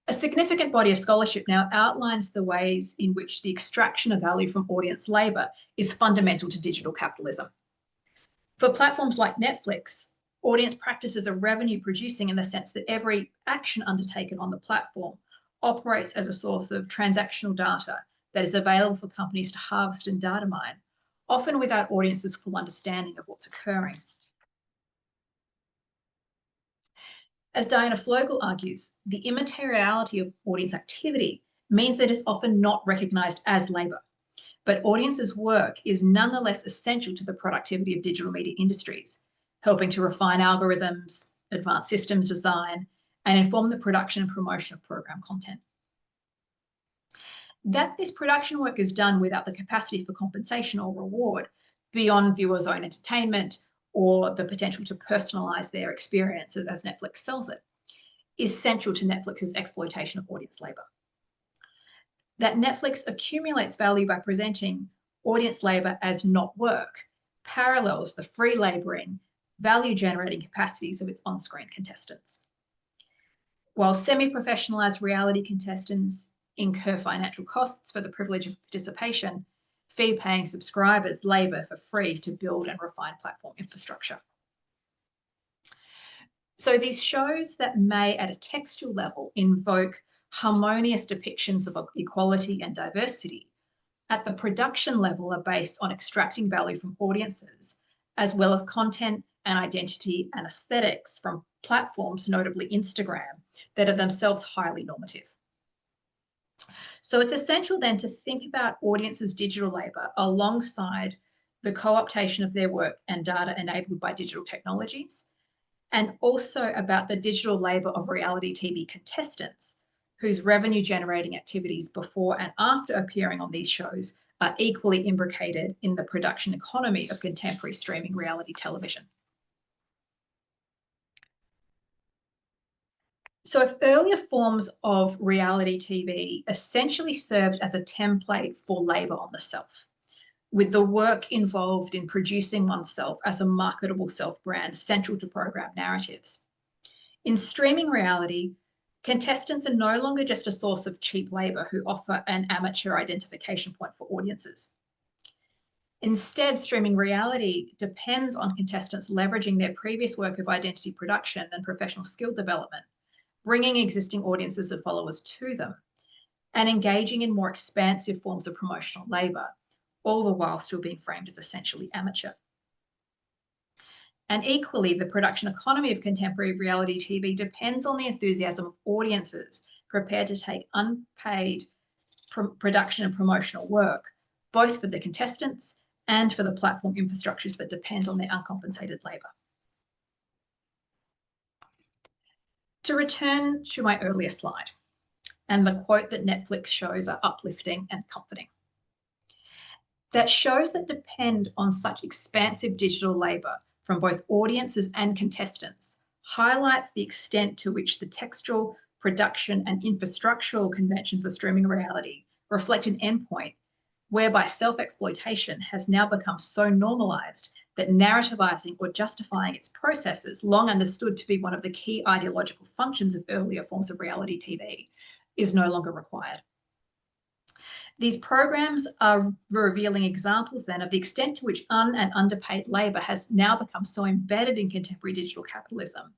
A significant body of scholarship now outlines the ways in which the extraction of value from audience labour is fundamental to digital capitalism. For platforms like Netflix, audience practices are revenue producing in the sense that every action undertaken on the platform operates as a source of transactional data that is available for companies to harvest and data mine, often without audiences' full understanding of what's occurring. As Diana Flogel argues, the immateriality of audience activity means that it's often not recognised as labour, but audiences' work is nonetheless essential to the productivity of digital media industries, helping to refine algorithms, advance systems design, and inform the production and promotion of program content. That this production work is done without the capacity for compensation or reward beyond viewers' own entertainment or the potential to personalise their experience as Netflix sells it, is central to Netflix's exploitation of audience labour. That Netflix accumulates value by presenting audience labour as not work parallels the free labouring, value-generating capacities of its on-screen contestants. While semi-professionalised reality contestants incur financial costs for the privilege of participation, fee-paying subscribers labour for free to build and refine platform infrastructure. So these shows that may at a textual level invoke harmonious depictions of equality and diversity, at the production level are based on extracting value from audiences, as well as content and identity and aesthetics from platforms, notably Instagram, that are themselves highly normative. So it's essential then to think about audiences' digital labour alongside the co-optation of their work and data enabled by digital technologies, and also about the digital labour of reality TV contestants whose revenue-generating activities before and after appearing on these shows are equally imbricated in the production economy of contemporary streaming reality television. So if earlier forms of reality TV essentially served as a template for labour on the self, with the work involved in producing oneself as a marketable self-brand central to program narratives, in streaming reality, contestants are no longer just a source of cheap labour who offer an amateur identification point for audiences. Instead, streaming reality depends on contestants leveraging their previous work of identity production and professional skill development, bringing existing audiences and followers to them, and engaging in more expansive forms of promotional labour, all the while still being framed as essentially amateur. And equally, the production economy of contemporary reality TV depends on the enthusiasm of audiences prepared to take unpaid production and promotional work, both for the contestants and for the platform infrastructures that depend on their uncompensated labour. To return to my earlier slide and the quote that Netflix shows are uplifting and comforting. That shows that depend on such expansive digital labour from both audiences and contestants highlights the extent to which the textual, production and infrastructural conventions of streaming reality reflect an endpoint whereby self-exploitation has now become so normalised that narrativizing or justifying its processes, long understood to be one of the key ideological functions of earlier forms of reality TV, is no longer required. These programs are revealing examples then of the extent to which and underpaid labour has now become so embedded in contemporary digital capitalism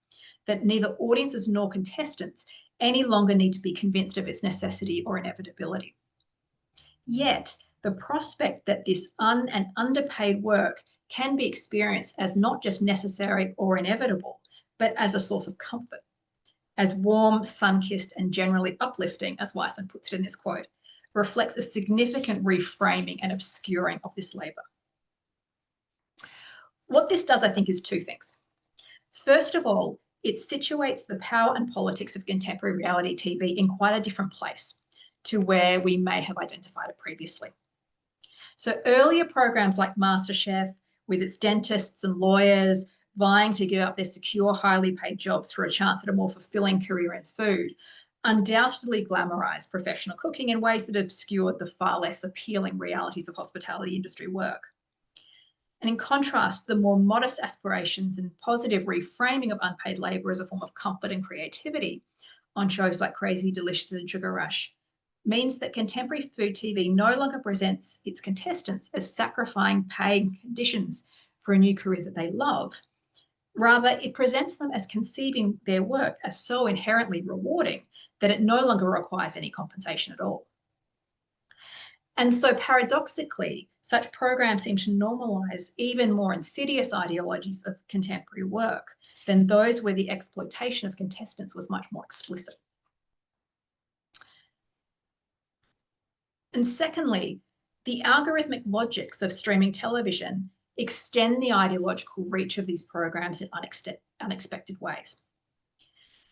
that neither audiences nor contestants any longer need to be convinced of its necessity or inevitability. Yet, the prospect that this and underpaid work can be experienced as not just necessary or inevitable, but as a source of comfort, as warm, sun-kissed and generally uplifting, as Weissman puts it in his quote, reflects a significant reframing and obscuring of this labour. What this does, I think, is two things. First of all, it situates the power and politics of contemporary reality TV in quite a different place, to where we may have identified it previously. So earlier programs like MasterChef, with its dentists and lawyers vying to give up their secure, highly paid jobs for a chance at a more fulfilling career in food, undoubtedly glamorized professional cooking in ways that obscured the far less appealing realities of hospitality industry work. And in contrast, the more modest aspirations and positive reframing of unpaid labour as a form of comfort and creativity on shows like Crazy Delicious and Sugar Rush means that contemporary food TV no longer presents its contestants as sacrificing paying conditions for a new career that they love. Rather, it presents them as conceiving their work as so inherently rewarding that it no longer requires any compensation at all. And so paradoxically, such programs seem to normalise even more insidious ideologies of contemporary work than those where the exploitation of contestants was much more explicit. And secondly, the algorithmic logics of streaming television extend the ideological reach of these programs in unexpected ways.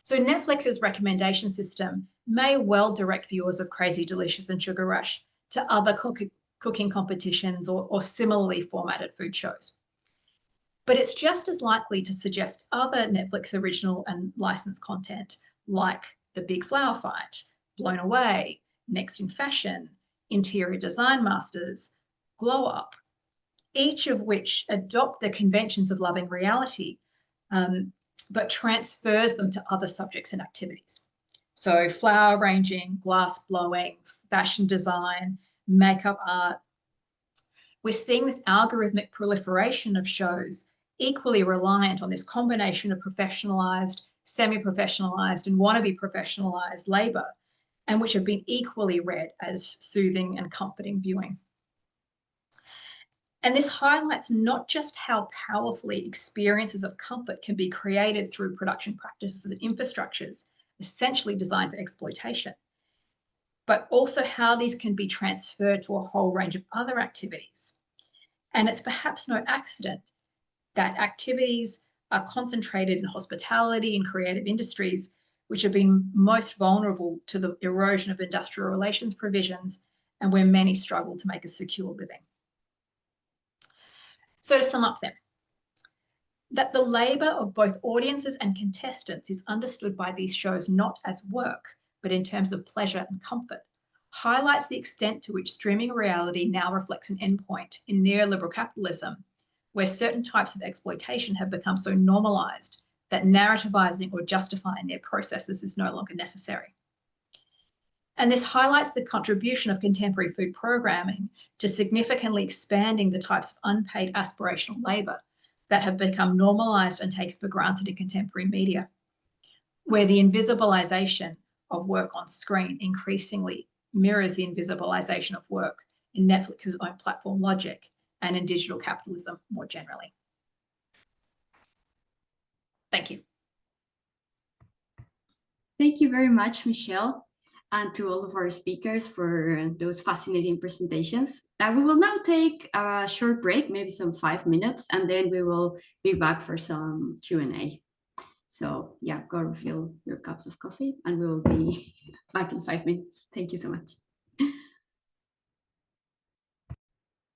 So Netflix's recommendation system may well direct viewers of Crazy Delicious and Sugar Rush to other cooking competitions or similarly formatted food shows. But it's just as likely to suggest other Netflix original and licensed content like The Big Flower Fight, Blown Away, Next in Fashion, Interior Design Masters, Glow Up, each of which adopt the conventions of loving reality, but transfers them to other subjects and activities. So flower arranging, glass blowing, fashion design, makeup art. We're seeing this algorithmic proliferation of shows equally reliant on this combination of professionalized, semi-professionalized, and wannabe professionalized labor, and which have been equally read as soothing and comforting viewing. And this highlights not just how powerfully experiences of comfort can be created through production practices and infrastructures essentially designed for exploitation, but also how these can be transferred to a whole range of other activities. And it's perhaps no accident that activities are concentrated in hospitality and creative industries, which have been most vulnerable to the erosion of industrial relations provisions and where many struggle to make a secure living. So to sum up then, that the labour of both audiences and contestants is understood by these shows not as work, but in terms of pleasure and comfort, highlights the extent to which streaming reality now reflects an endpoint in neoliberal capitalism, where certain types of exploitation have become so normalised that narrativizing or justifying their processes is no longer necessary. And this highlights the contribution of contemporary food programming to significantly expanding the types of unpaid aspirational labour that have become normalised and taken for granted in contemporary media, where the invisibilisation of work on screen increasingly mirrors the invisibilisation of work in Netflix's own platform logic and in digital capitalism more generally. Thank you. Thank you very much, Michelle, and to all of our speakers for those fascinating presentations. We will now take a short break, maybe some 5 minutes, and then we will be back for some Q&A. So yeah, go refill your cups of coffee and we will be back in 5 minutes. Thank you so much.